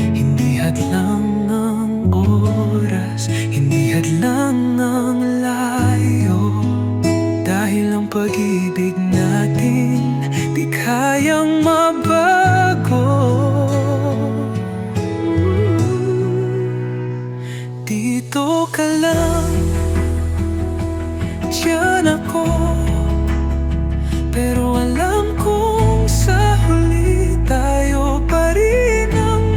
Hindi hadlang ang oras, hindi hadlang ang layo, dahil ang pag-ibig natin di kayang mabago. Dito ka lang, diyan ako, pero alam kong sa huli tayo pa rin ang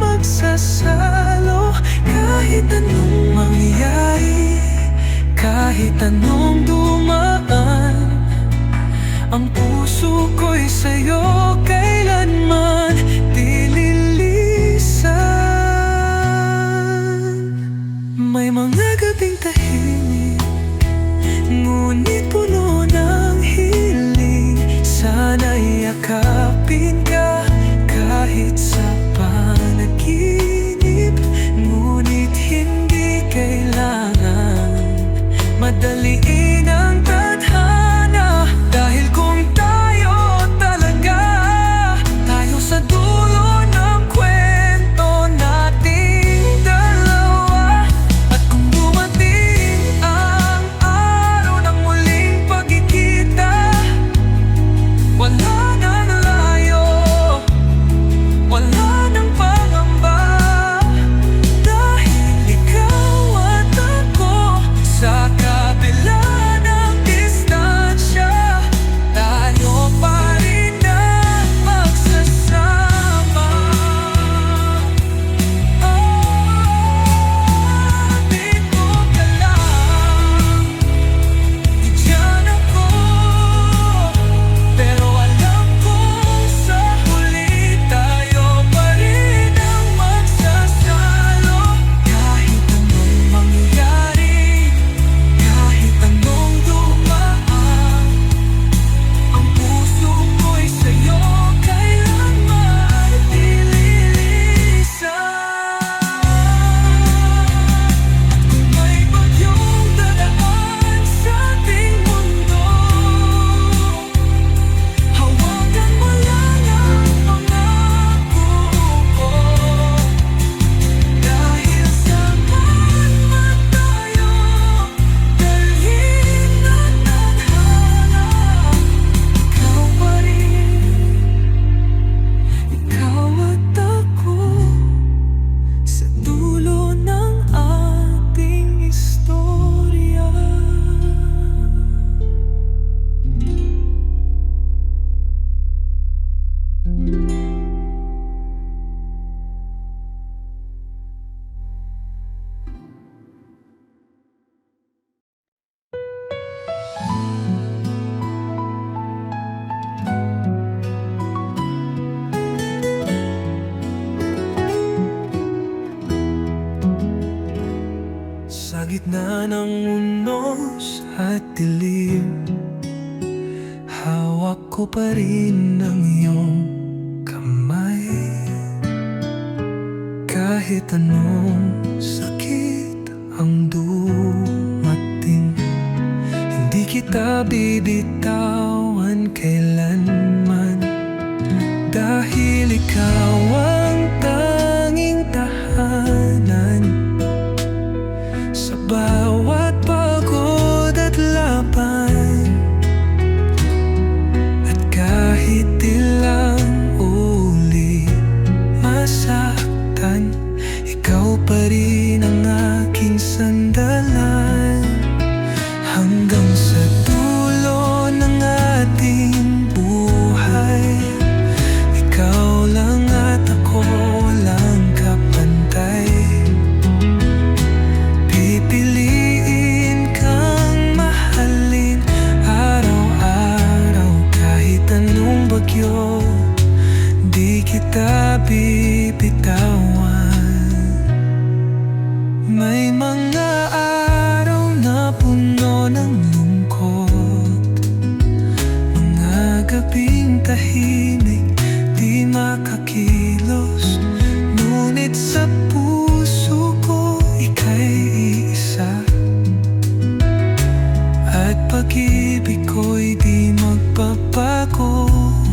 yakapin ka kahit sa panaginip. Ngunit hindi kailangan madaliin ang tadhana, dahil kung tayo talaga, tayo sa dulo ng kwento nating dalawa. At kung dumating ang araw ng muling pagkikita, wala nang layo, wala nang pangamba, dahil ikaw at ako sa kabila ng distansya, tayo pa rin ang magsasama. Dito ka lang, diyan ako, pero alam kong sa huli tayo pa rin ang magsasalo. Kahit anong mangyari, kahit anong dumaan, ang puso ko'y sa'yo kailanman dililisan. At kung may bagyong dadaan sa ating mundo, hawakan mo lang ang pangako ko, dahil samahan tayo, dalhin ng tadhana. Ikaw pa rin, ikaw at ako, sa dulo ng ating istorya. Sa gitna ng unos at dilim, hawak ko pa rin ang iyong kamay. Kahit anong sakit ang dumating, hindi kita bibitawan kailanman, dahil ikaw ang tanging tahanan sa bawat pagod at laban. At kahit ilang uli masaktan, ikaw pa rin ang aking sandalan. Hanggang sa dulo ng ating buhay, ikaw lang at ako lang kapantay. Pipiliin kang mahalin araw-araw, kahit anong bagyo, di kita bibitawan. May mga araw na puno ng lungkot, mga gabing tahimik, di makakilos, ngunit sa puso ko ika'y iisa. At pag-ibig ko'y di magbabago,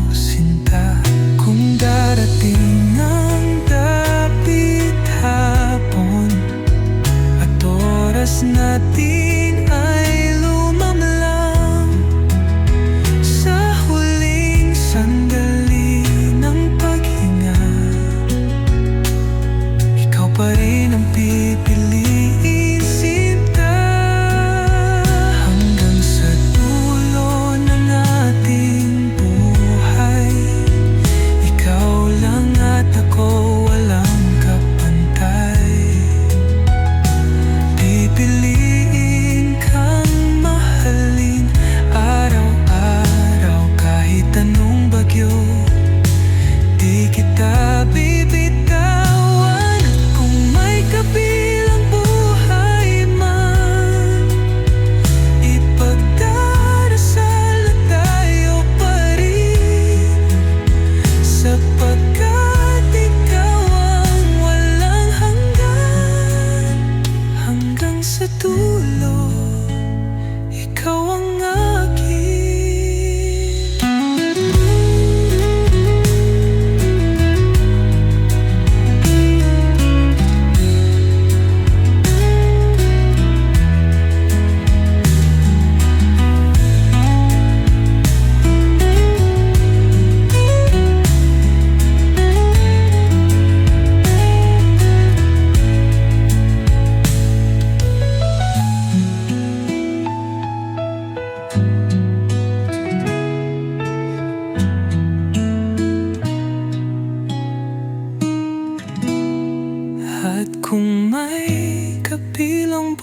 sinta. Kung darating ang dapit hapon at oras natin ay lumamlam, sa huling sandali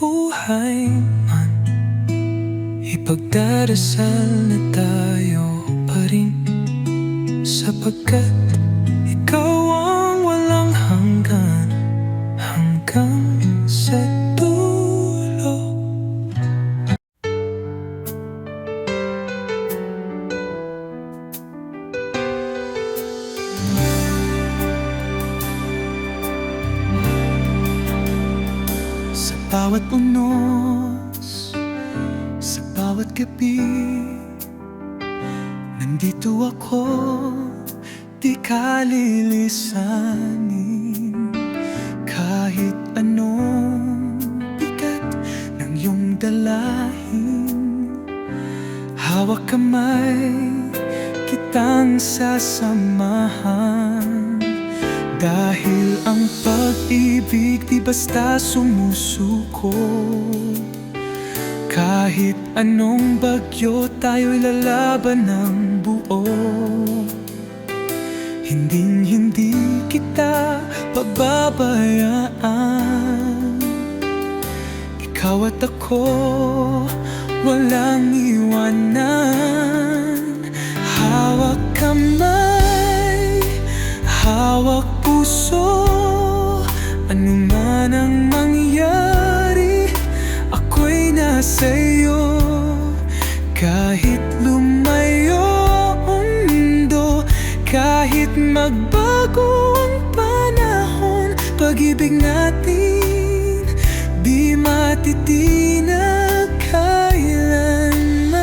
buhay man, ipagdarasal na tayo pa rin, sapagkat ikaw ang walang hanggan, hanggang sa dulo. Sa bawat unos, sa bawat gabi, nandito ako, di ka lilisanin. Kahit anong bigat ng iyong dalahin, hawak kamay kitang sasamahan. Dahil ang pag-ibig di basta sumusuko, kahit anong bagyo tayo'y lalaban ng buo. Hindi kita pababayaan, ikaw at ako walang iwanan. Hawak kamay, hawak puso, anuman ang mangyari, ako'y nasa iyo. Kahit lumayo ang mundo, kahit magbago ang panahon, pag-ibig natin di matitinag kailanman.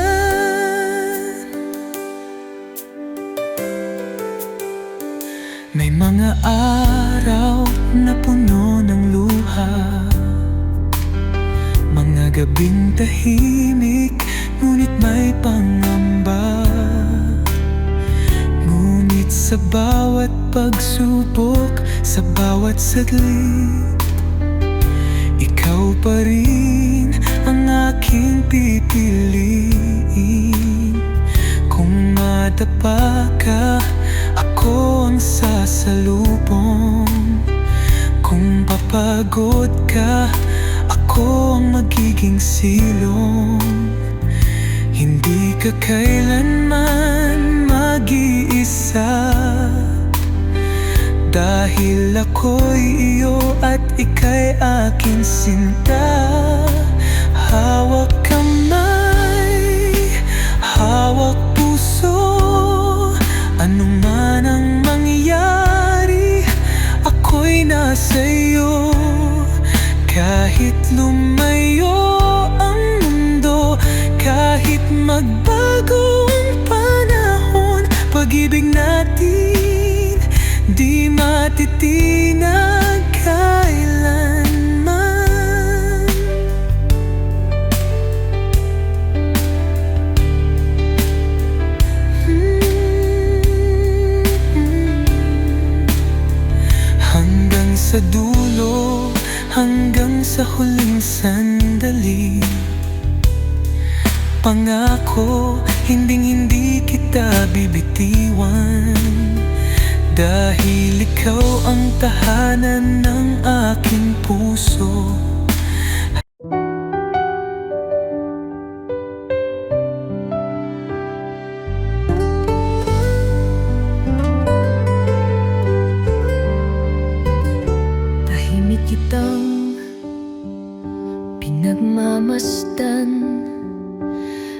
May mga araw na puno ng luha, mga gabing tahimik, ngunit may pangamba. Ngunit sa bawat pagsubok, sa bawat saglit, ikaw pa rin ang aking pipiliin. Kung madapa ka, ako ang sasalubong. Kung papagod ka, ako ang magiging silong. Hindi ka kailanman mag-iisa, dahil ako'y iyo at ika'y aking sinta. Hawak kamay, hawak puso, anuman ang mangyari, ako'y nasa iyo. Kahit lumayo ang mundo, kahit magbago ang panahon, pag-ibig natin di matitinag kailanman. Hanggang sa dulo, hanggang sa huling sandali, pangako, hindi kita bibitiwan. Dahil ikaw ang tahanan ng aking puso. Tahimik kitang pinagmamasdan,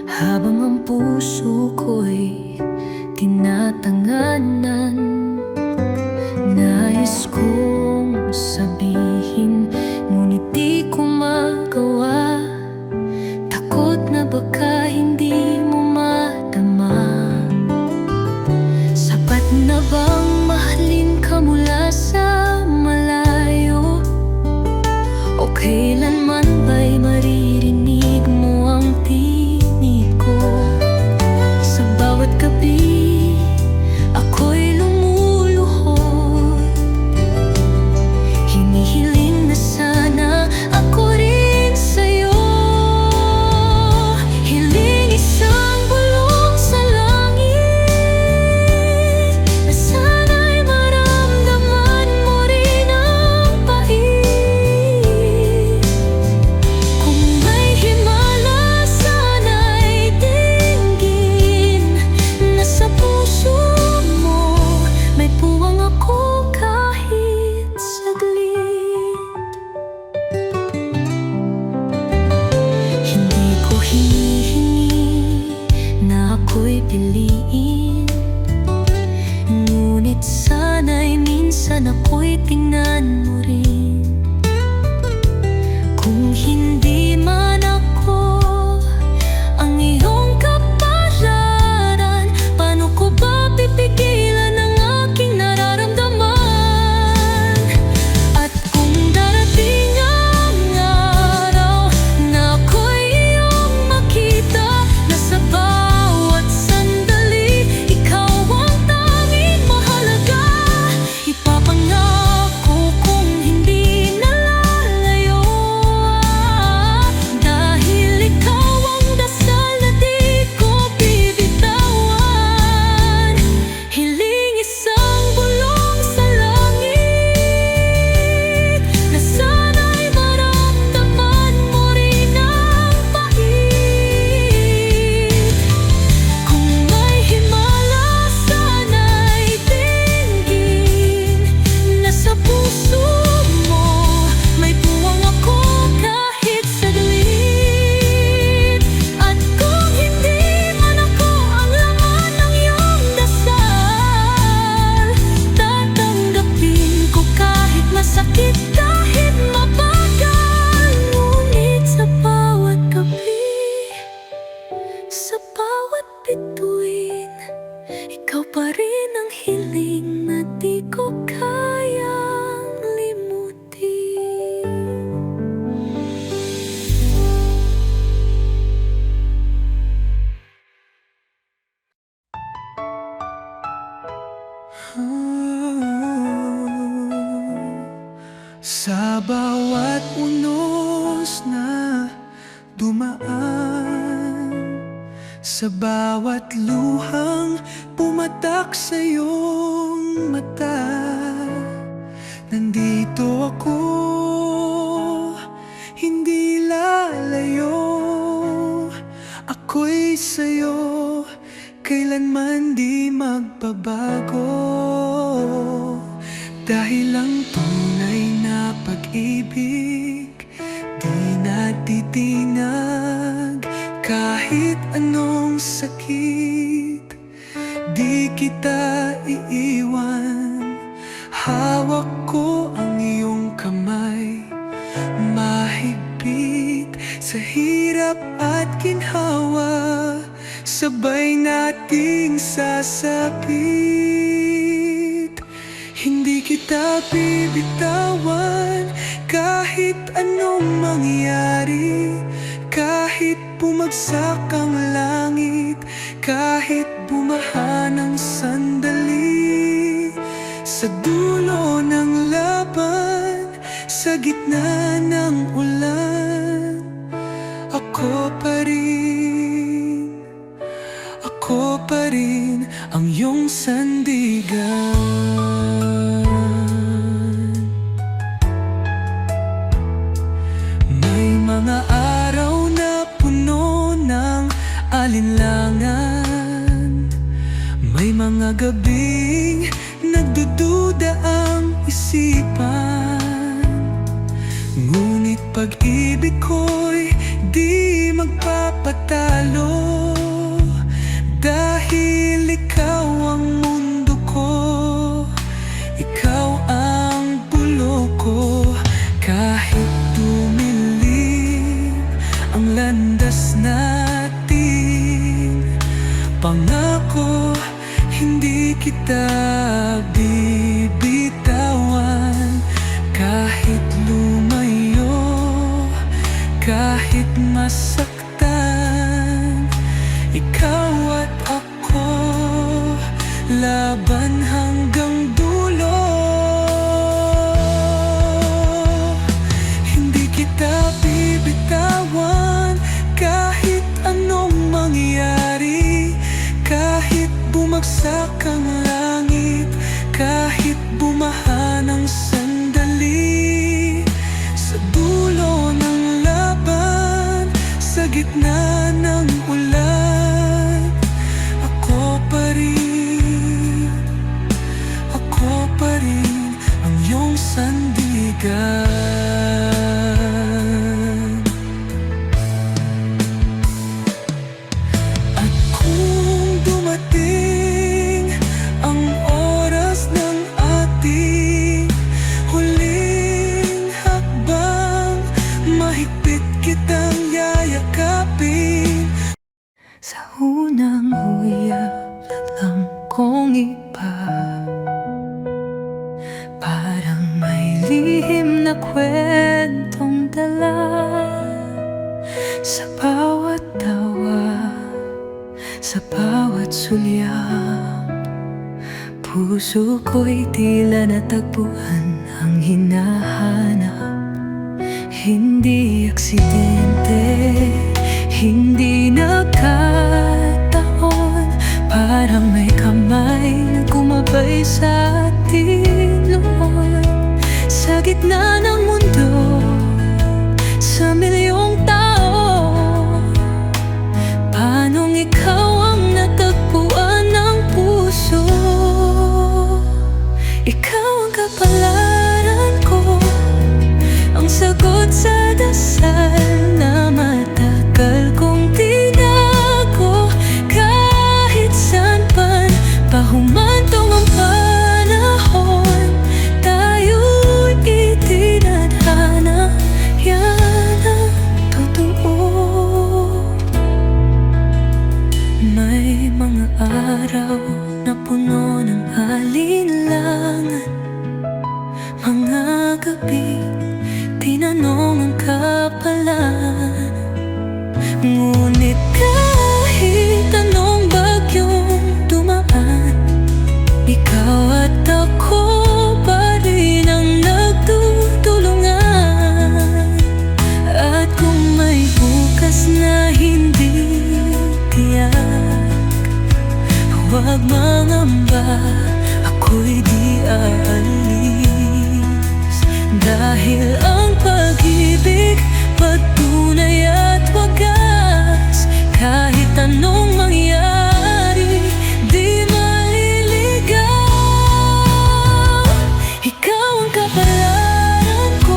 habang ang puso ko'y tinatanganan. Nais kong sabihin, ngunit di ko magawa. Takot na baka hindi mo madama. Sapat na bang mahalin ka mula sa malayo? O kailanman ba'y maririnig mo ang tinig ko? Sa bawat gabi, ako'y lumuha hiling na di ko kayang limutin. Sa bawat unos na dumaan, sa bawat luhang pumatak sa iyong mata, nandito ako, hindi lalayo. Ako'y sa'yo, kailanman di magbabago. Dahil ang tunay na pag-ibig di natitinag kahit anong sakit. Di kita iiwan, hawak ko ang iyong kamay, mahigpit sa hirap at ginhawa, sabay nating sasapit. Hindi kita bibitawan kahit anong mangyari, kahit bumagsak ang langit, kahit bumaha ng sandali. Sa dulo ng laban, sa gitna ng ulan, ako pa rin ang iyong sandigan. May mga araw na puno ng alinlangan, may mga gabing nagdududa ang isipan. Ngunit pag-ibig ko'y di magpapatalo, dahil ikaw ang mundo ko, ikaw ang bulo ko. Kahit dumilim ang landas natin, pangako hindi kita bibitawan. Kahit lumayo, kahit masaktan, ikaw at ako, laban hanggang dulo. Hindi kita bibitawan kahit anong mangyari, kahit bumagsak ang langit, kahit bumaha ng sandali. Sa dulo ng laban, sa gitna ng ulan, ako pa rin ang iyong sandigan. At kung dumating ang oras ng ating huling hakbang, mahigpit kitang yayakapin. Sa unang huyap lang kong iba, parang may lihim na kwentong dala. Sa bawat tawa, sa bawat sulyap, puso ko'y tila natagpuan ang hinahanap. Hindi aksidente, hindi nagkataon, parang may kamay na gumabay sa atin noon. Sa gitna ng mundo, sa milyong tao, paanong ikaw ang natagpuan ng puso? Ikaw ang kapalaran ko, ang sagot sa dasal na matagal kong tinago. Kahit saan man pahumantong ang panahon, tayo'y itinadhana. Yan ang totoo. magmangamba, ako'y di aalis. Dahil ang pag-ibig patunay at wagas. Kahit anong mangyari, di maliligaw. Ikaw ang kapalaran ko,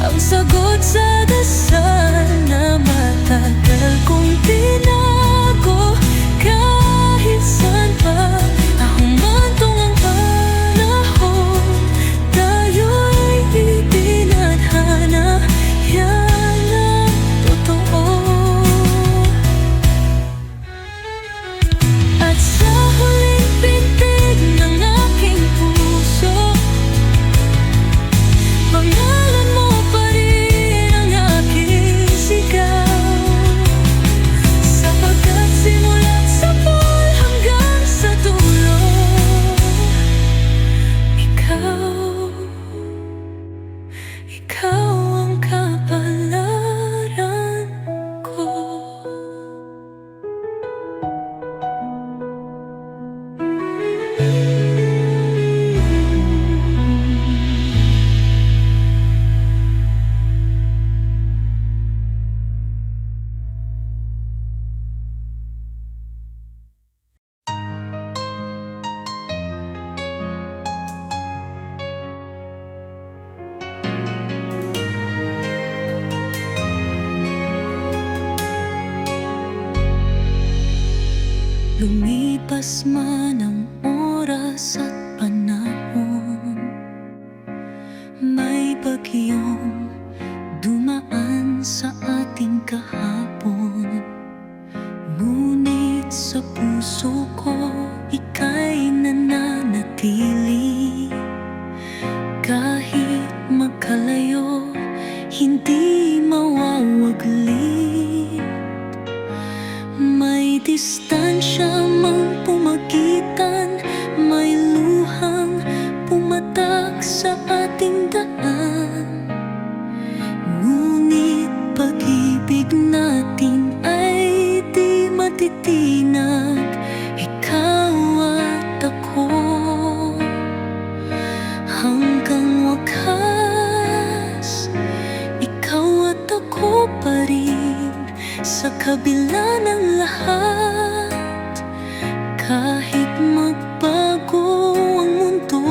ang sagot sa dasal na matagal kong tinago. Kahit saan pa humantong ang panahon, tayo'y itinadhana. Yan ang totoo. At sa huling pintig ng aking puso, pangalan mo pa rin ang aking sigaw. Sapagkat simula't sa pool hanggang sa dulo, ikaw ang kapalaran ko. Lumipas man ang oras at panahon, may bagyong dumaan sa ating kahapon. Ngunit sa puso ko, ika'y nananatili. Kahit magkalayo, hindi mawawaglit. May distansya mang pumagitan, may luhang pumatak sa ating daan. Ngunit pag-ibig natin ay di matitinag, ikaw at ako. Hanggang wakas, ikaw at ako pa rin, sa kabila ng lahat. Kahit magbago ang mundo,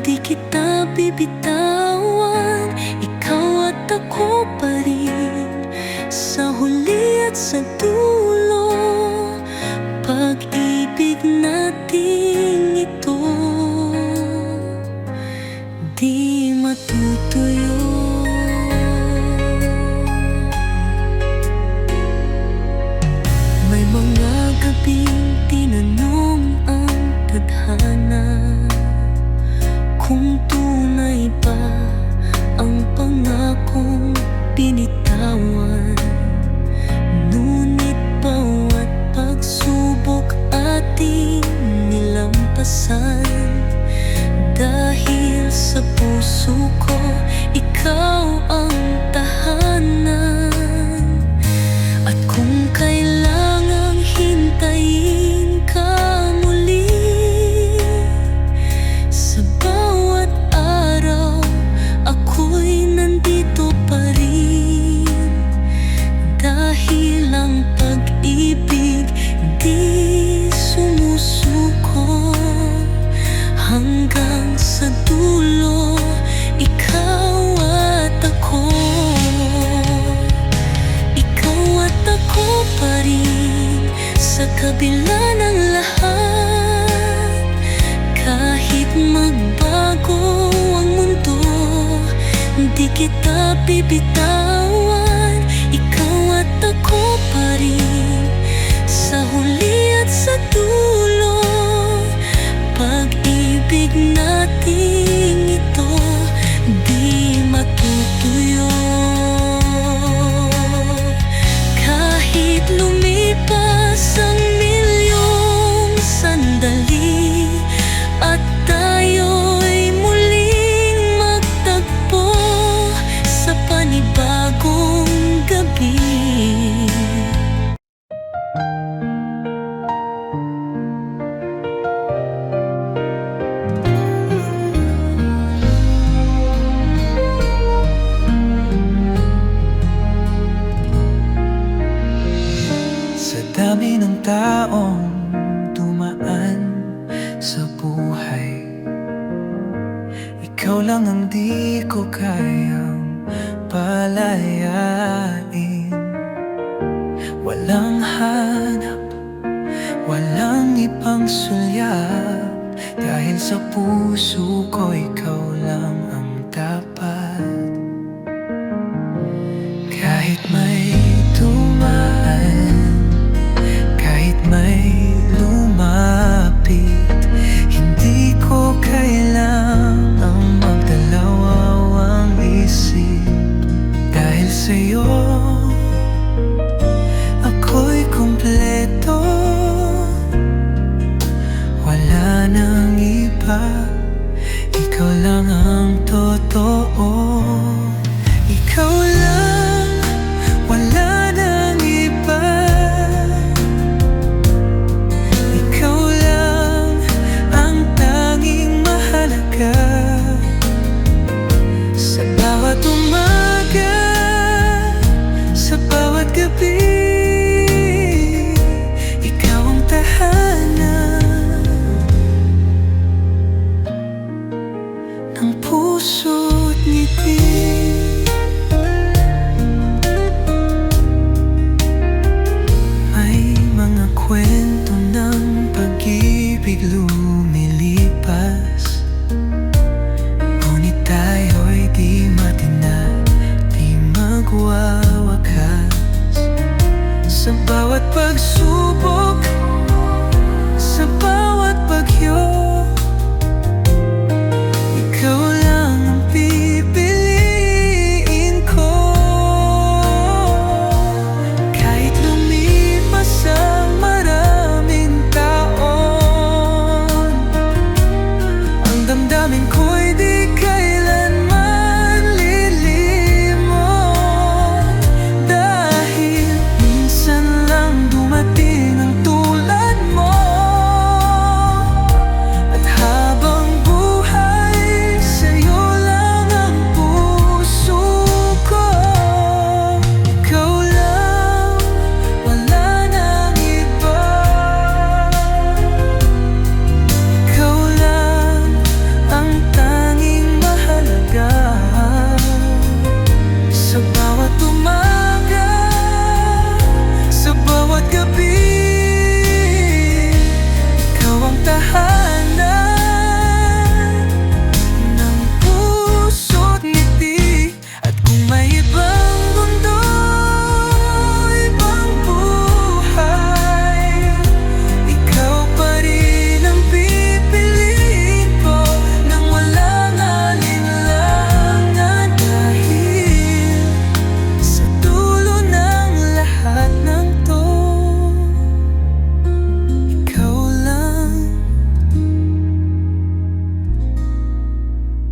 di kita bibitawan. Ikaw at ako pa rin, sa huli at sa dulo. Pag-ibig natin ito, di matutuyo. May mga gabing tinanong ang tadhana, kung tunay ba ang pangakong binitawan. Ngunit bawat pagsubok ating nilampasan. Dahil sa puso ko, ikaw ang tahanan. At kung kailangang hintayin ka muli, sa bawat araw ako'y nandito pa rin. Dahil ang pag-ibig di sumusuko, hanggang sa dulo, ikaw at ako. Ikaw at ako pa rin, sa kabila ng lahat. Kahit magbago ang mundo, di kita bibitawan. Ikaw at ako pa rin, sa huli at sa dulo. Pag-ibig natin ito, di matutuyo. Kahit lumipas ang milyong sandali, at tayo'y muling magtagpo sa panibag taong dumaan sa buhay. Ikaw lang ang di ko kayang palayain. Walang hanap, walang ibang sulyap, dahil sa puso ko ikaw lang ang dapat. Kahit may dumaan, kahit may lumapit, hindi ko kailangang magdalaw ang isip. Dahil sa'yo ako'y kumpleto, wala nang iba, ikaw lang ang totoo. Ikaw lang, wala nang iba, ikaw lang ang tanging mahalaga. Sa bawat umaga, sa bawat gabi, ikaw ang tahanan ng puso't ngiti. May mga kwento ng pag-ibig lumilipas, ngunit tayo'y di matina, di magwawakas. Sa bawat pagsubok, sa bawat bagyo, ikaw lang ang pipiliin ko. Kahit lumipas ang maraming taon, ang damdamin ko'y di kailanman lilimot. Dahil minsan lang dumating ang tulad mo, at habang buhay, sa'yo lang ang puso ko. Ikaw lang, wala nang iba, ikaw lang ang tanging mahalaga. Sa bawat umaga, sa bawat gabi, ikaw ang tahanan ng puso't ngiti. At kung may ibang mundo, ibang buhay, ikaw pa rin ang pipiliin ko nang walang alinlangan. Dahil sa dulo ng lahat ng to, ikaw lang,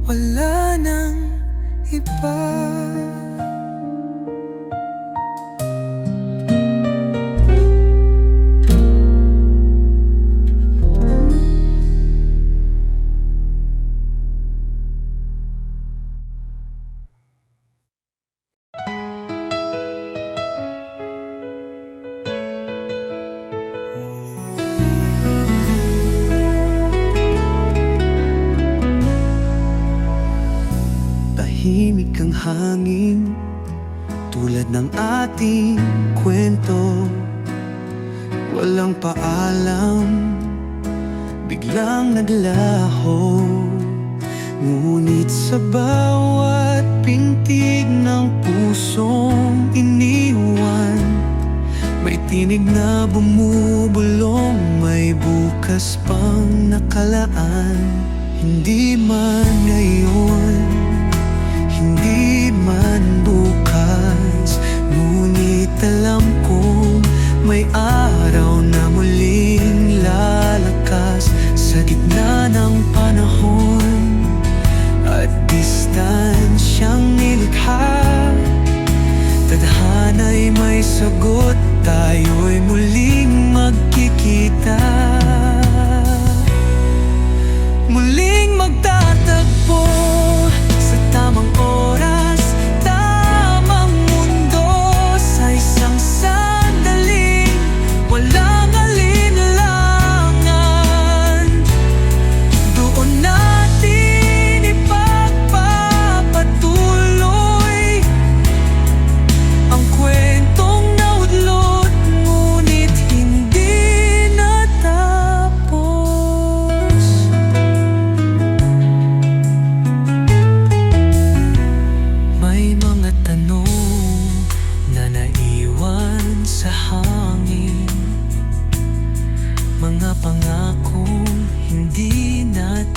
wala nang iba. Tahimik ang hangin, tulad ng ating kwento. Walang paalam, biglang naglaho. Ngunit sa bawat pintig ng pusong iniwan, may tinig na bumubulong, may bukas pang nakalaan. Hindi man ngayon, hindi man bukas, ngunit alam kong may araw na muling lalakas. Sa gitna ng panahon at distansyang nilikha, tadhana'y may sagot, tayo'y muling magkikita. Muling magtatagpo sa tamang oras, tamang mundo, sa isang sandaling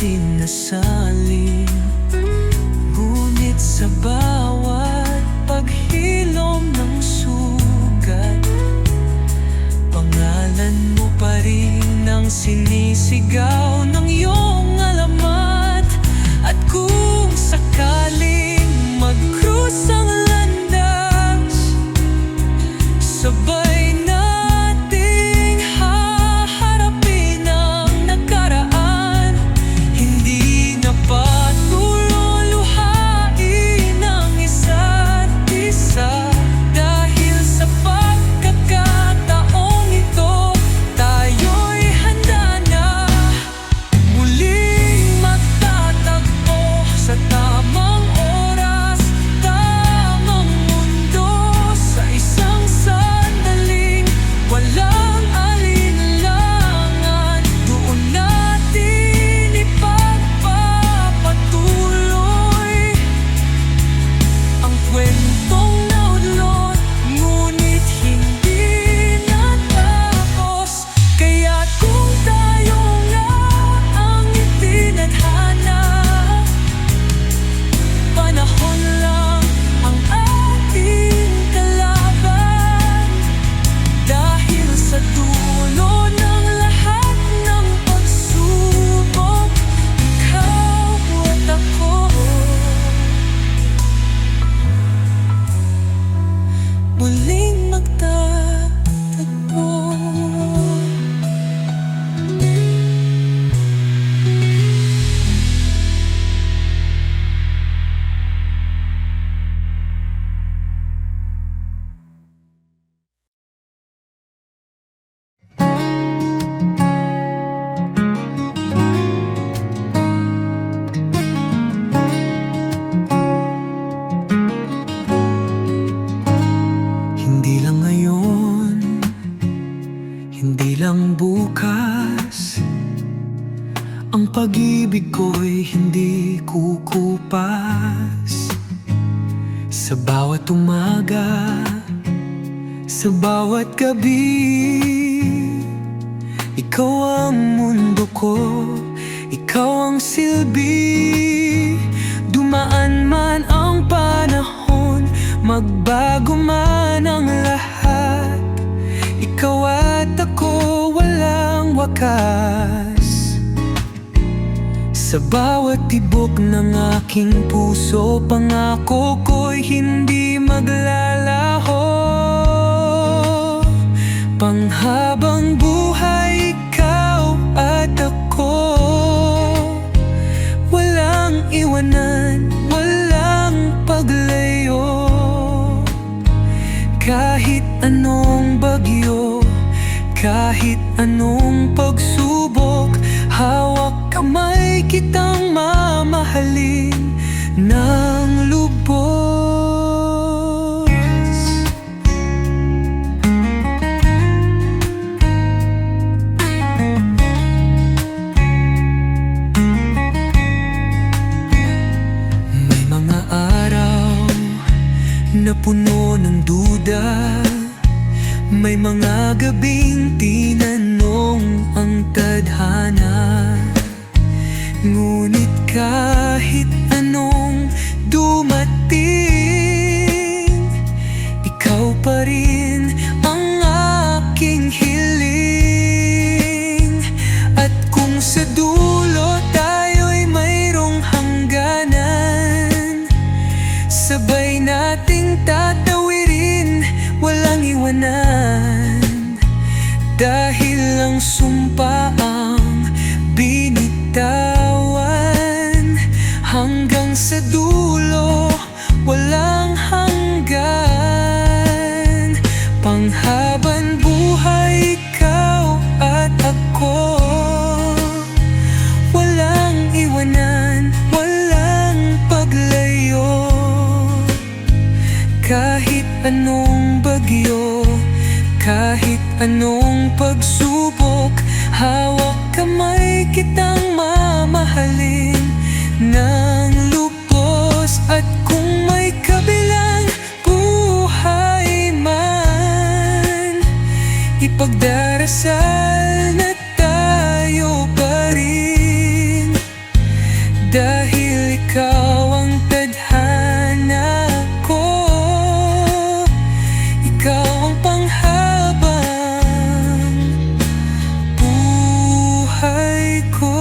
sinasalin. Ngunit sa bawat paghilom ng sugat, pangalan mo pa rin ang sinisigaw ng iyong alamat. At kung sakaling mag-krus ang landas, sabay nating haharapin ang nakaraan. Hindi na patululuhain ang isa't isa, dahil sa pagkakataong ito, tayo'y handa na muling magtatagpo sa tamang oras, tamang mundo, sa isang sandaling walang alinlangan. Doon natin ipagpapatuloy ang kwentong naudlot, ngunit hindi natapos. Kaya't kung tayo nga ang itinadhana, panahon lang ang ating kalaban. Dahil sa dulo ng lahat ng pagsubok, ikaw at ako muling magtatagpo. Hindi lang ngayon, hindi lang bukas, ang pag-ibig ko'y hindi kukupas. Sa bawat umaga, sa bawat gabi, ikaw ang mundo ko, ikaw ang silbi. Dumaan man ang panahon, magbago man ang lahat, ikaw at ako walang wakas. Sa bawat tibok ng aking puso, pangako ko'y hindi maglalaho. Panghabang buhay, ikaw at ako, walang iwanan, walang paglayo. Kahit anong bagyo, kahit anong pagsubok, hawak kamay kitang mamahalin ng lubos. May mga araw na puno ng duda, may mga gabing tinanong ang tadhana. Ngunit kahit anong dumating, ikaw pa rin ang aking hiling. At kung sa dulo tayo'y mayroong hangganan, sabay nating tatawirin, walang iwanan. Dahil ang sumpa ang binitawan, hanggang sa dulo walang hanggan. Panghabang buhay, ikaw at ako, walang iwanan, walang paglayo. Kahit anong bagyo, kahit anong pagsubok, hawak kamay kitang mamahalin ng lubos. At kung may kabilang buhay man, ipagdarasal na tayo pa rin. Dahil ikaw ang tadhana ko, ikaw ang panghabang buhay ko.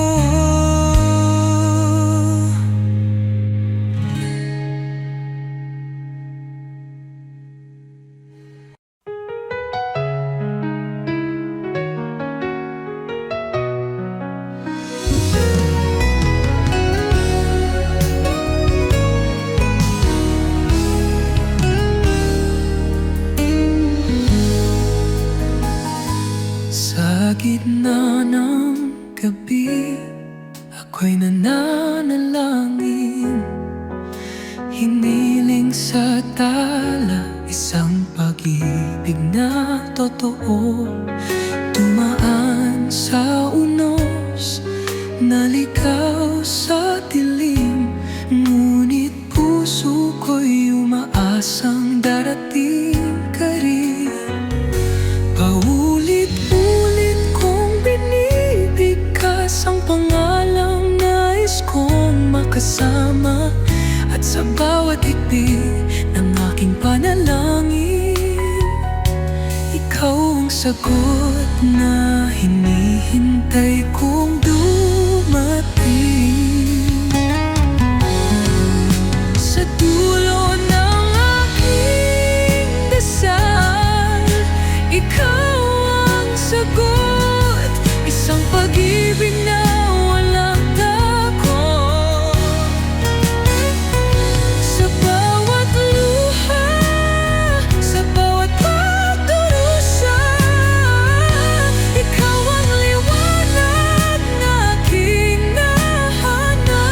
Sa gitna ng gabi, ako'y nananalangin, hiniling sa tala isang pag-ibig na totoo. Tumaan sa unos, naligaw sa dilim, ngunit puso ko'y umaasang darating ka rin. Paulit-ulit kong binibigkas ang pangalang nais kong makasama, at sa bawat higpit ng aking panalangin, ikaw ang sagot na hinihintay kong dumating. Sa dulo ng aking dasal, ikaw ang sagot, isang pag-ibig na walang takot. Sa bawat luha, sa bawat pagdurusa, ikaw ang liwanag na aking nahanap.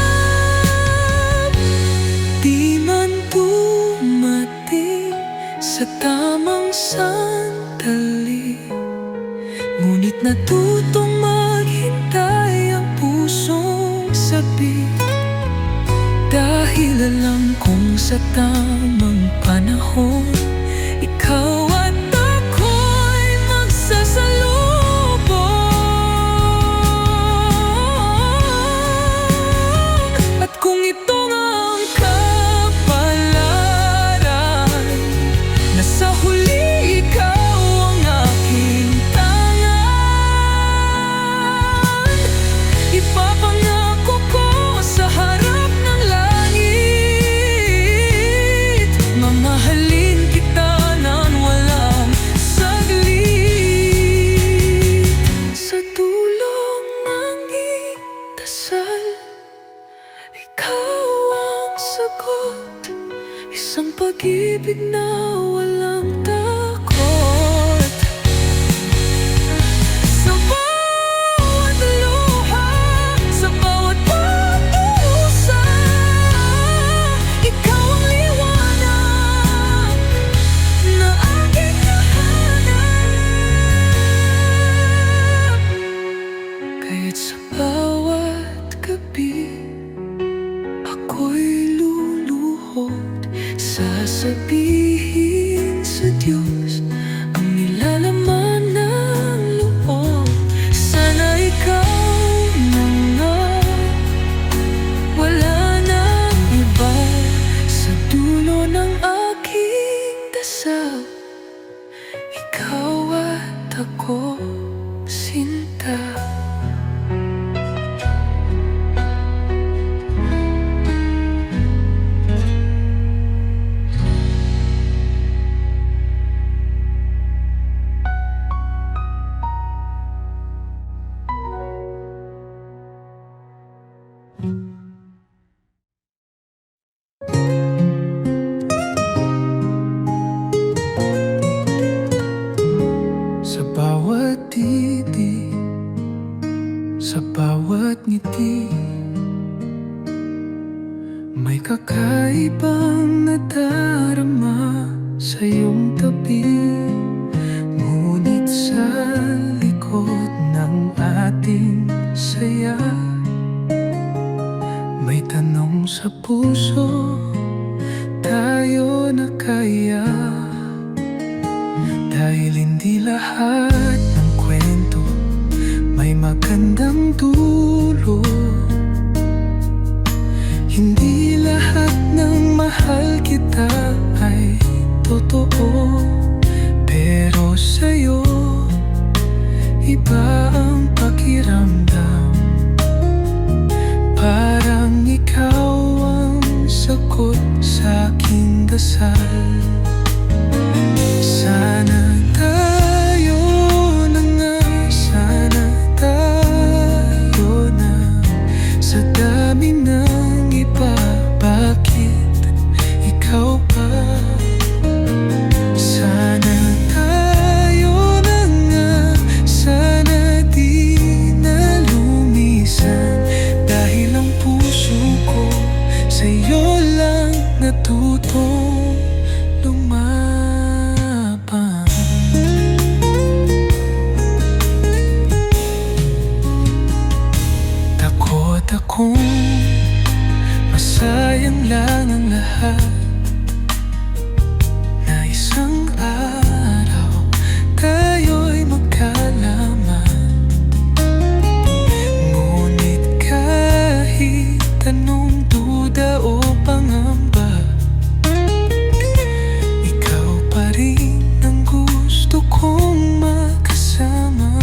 Di man dumating sa tamang sandali, ngunit natutong maghintay ang pusong sabi. Dahil alam kong sa tamang panahon, ikaw at ako'y magsasalubong. At kung ito nga ang kapalaran, nasa huli ikaw ang aking tangan. Ipapangako ko sa harap ng langit, mamahalin kita nang walang saglit. Sa dulong ng dasal, ikaw ang sagot, isang pag-ibig na walang takot. Sa bawat luha, sa bawat pagdurusa, ikaw ang liwanag na aking nahanap. Kaya't sa bawat gabi, ako'y luluhod, sasabihin sa Diyos ang nilalaman ng loob. Sana ikaw na nga, wala nang iba. Sa dulo ng aking dasal, ikaw at ako, sinta. Sa bawat titig, sa bawat ngiti, may kakaibang nadarama sa iyong tabi. Ngunit sa likod ng ating saya, may tanong sa puso, tayo na kaya? Dahil hindi lahat ng kwento may magandang dulo. mahal kita ay totoo, pero sa'yo iba ang pakiramdam. Parang ikaw ang sagot sa aking dasal. Sana tayo na nga, sana tayo na. Sa dami ng iba, bakit ikaw pa? Sana tayo na nga, sana di na lumisan. Dahil ang puso ko sa'yo lang natutong lumaban. Takot akong masayang lang ang lahat, na isang araw tayo'y magkalaman. Ngunit kahit anong duda o pangamba, ikaw pa rin ang gusto kong makasama.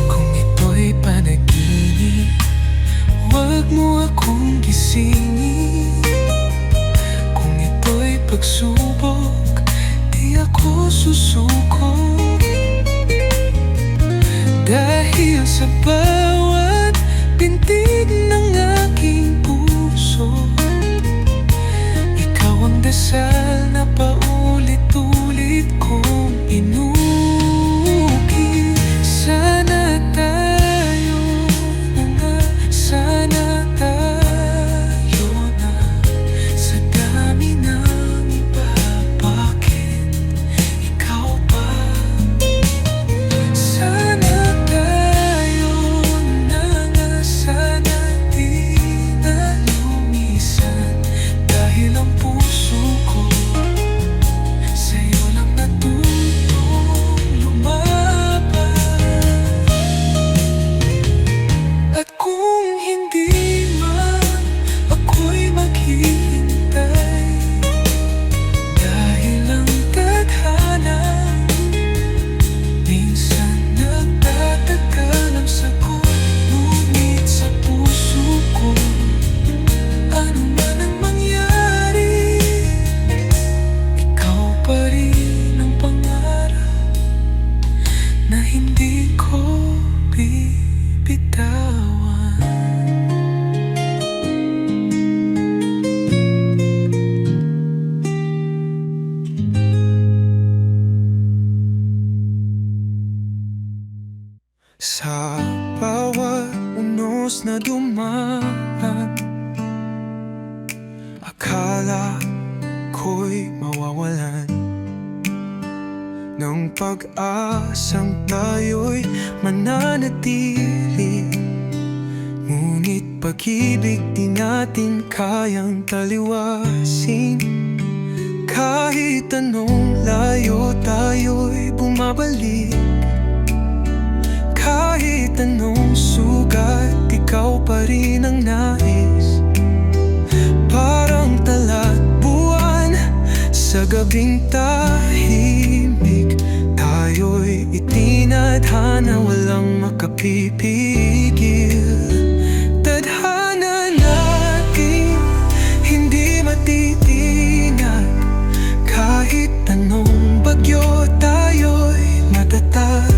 Kung ito'y panaginip, huwag mo akong gisingin. Kung ito'y pagsubok, di ako susuko. Dahil sa bawat pintig ng aking puso, ikaw ang dasal na paulit-ulit kong inuuki. Sana tayo na nga, sana tayo na. Sa dami ng iba, bakit ikaw pa? Sana tayo na nga, sana di na lumisan. Dahil ang puso ko sa'yo lang natutong lumaban. At kung hindi man ako'y maghihintay, dahil ang tadhana minsan nagtatagal ang sagot. Ngunit sa puso ko, ano man ang mangyari, ikaw pa rin ang pangarap na hindi ko bibitawan. Sa bawat unos na dumaan, akala ko'y mawawalan ng pag-asang tayo'y mananatili. Ngunit pag-ibig di natin kayang taliwasin. Kahit anong layo tayo'y bumabalik. Kahit anong sugat, ikaw pa rin ang nais. Parang talat buwan sa gabing tahimik, tayo'y itinadhana, walang makapipigil. Tadhana natin hindi matitinag. Kahit anong bagyo, tayo'y matatag.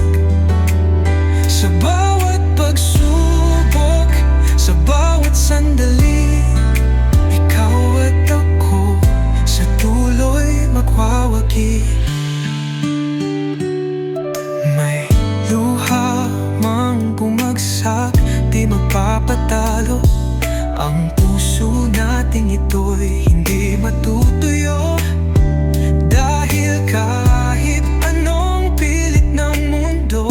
Sa bawat pagsubok, sa bawat sandali, ikaw at ako sa dulo'y magwawagi. May luha mang bumagsak, di magpapatalo. Ang puso nating ito'y hindi matutuyo. Dahil kahit anong pilit ng mundo,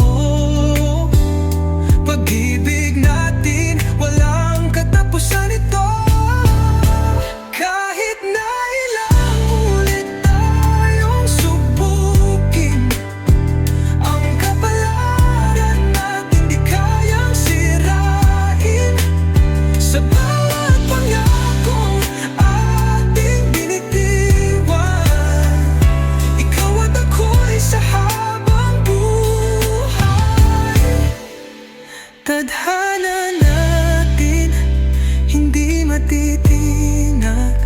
pag-ibig natin walang katapusan ito. Kahit na ilang ulit tayong subukin, ang kapalaran natin di kayang sirain. Sa bawat pangakong Tadhana natin hindi matitinag.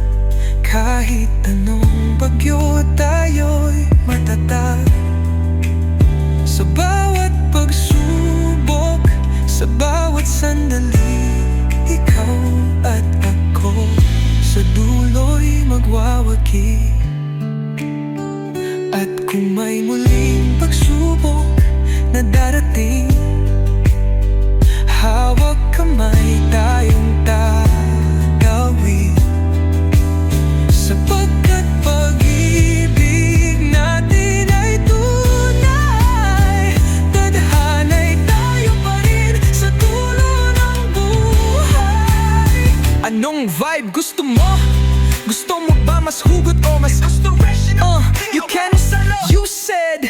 Kahit anong bagyo tayo'y matatag. Sa bawat pagsubok, sa bawat sandali, ikaw at ako sa dulo'y magwawagi. At kung may muling pagsubok na darating, hawak kamay tayong tatawid. Sapagkat pag-ibig natin ay tunay, tadhana'y tayo pa rin sa dulo ng buhay. Anong vibe gusto mo? Gusto mo ba mas hugot o mas restorational? You said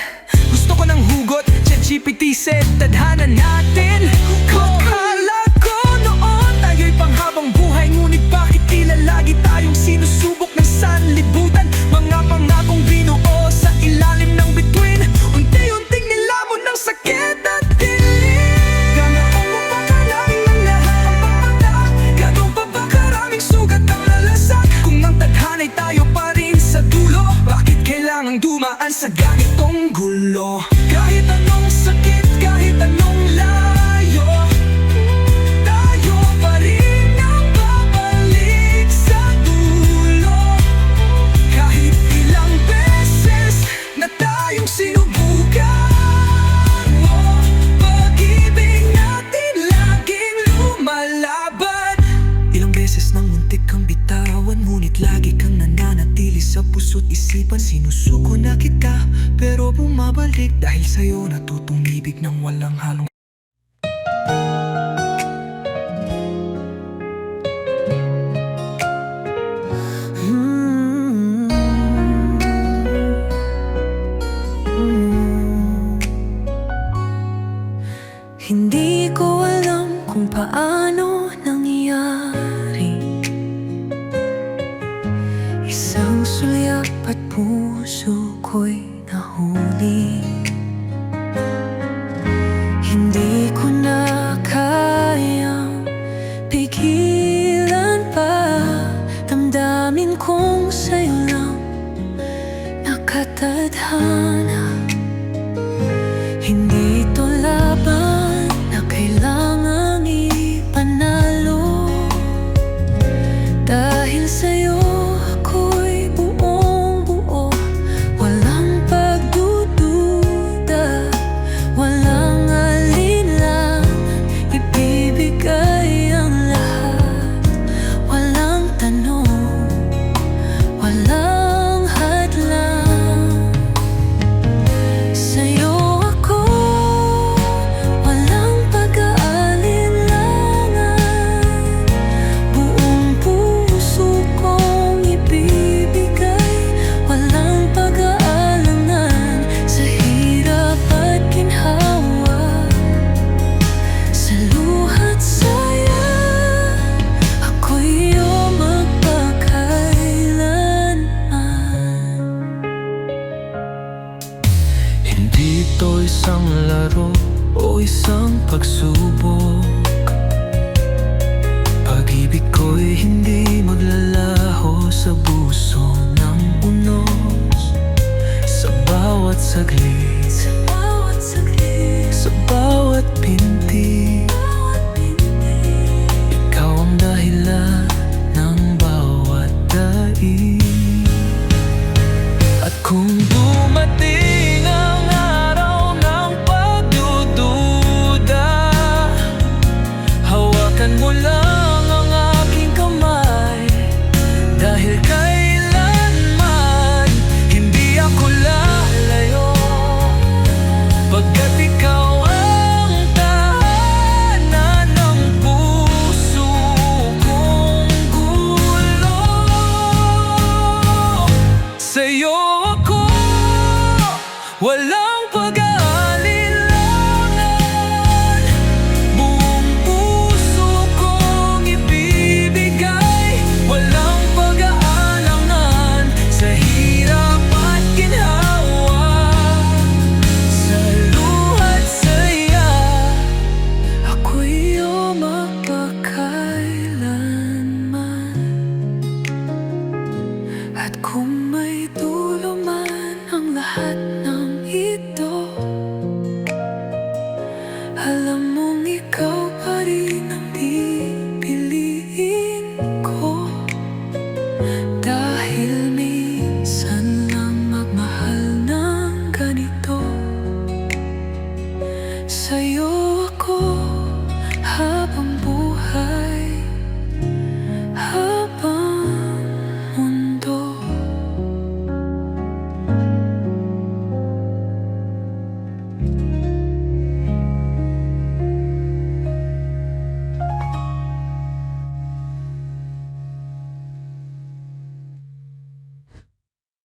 gusto ko ng hugot, ChatGPT said tadhana natin. Akala ko noon tayo'y panghabang buhay, ngunit bakit tila lagi tayong sinusubok ng sanlibutan? Mga pangakong binuo sa ilalim ng bituin, unti-unting nilamon ng sakit at dilim. Ganoon mo ba karaming ng lahat ang pagpagdaan? Ganoon pa ba karaming sugat ang lalasak? Kung ang tadhana'y tayo pa rin sa dulo, bakit kailangang dumaan sa ganitong gulo? Kahit anong sakit, kahit anong layo, tayo pa rin ang babalik sa dulo. Kahit ilang beses na tayong sinubukan, pag-ibig natin laging lumalaban. Ilang beses nang muntik kang bitawan, ngunit lagi kang nananatili sa puso't isipan. Sinusuko na kita, pero bumabalik dahil sa'yo natutong ibig ng walang halong. Hindi ko alam kung paano nangyari. Isang sulyap at puso ko'y nahuli. Hindi ko na kayang pigilan pa. Damdamin kong sa'yo lang nakatadhana. Hindi to laban na kailangang ipanalo. Dahil sa'yo ako'y buong buo, walang pagdududa, walang alinlangan, ibibigay ang lahat. Walang tanong, walang hadlang. Sa'yo ako, walang pag-aalinlangan. Buong puso kong ibibigay, walang pag-aalangan. Sa hirap at ginhawa, sa luha't saya, ako'y iyong magpakailanman. Hindi ito isang laro o isang pagsubok. Pag-ibig ko'y hindi maglalaho sa buso ng unos. Sa bawat saglit, sa bawat pinti, ikaw ang dahilan ng bawat daig. At kung dumating ang araw ng pagdududa, hawakan mo lang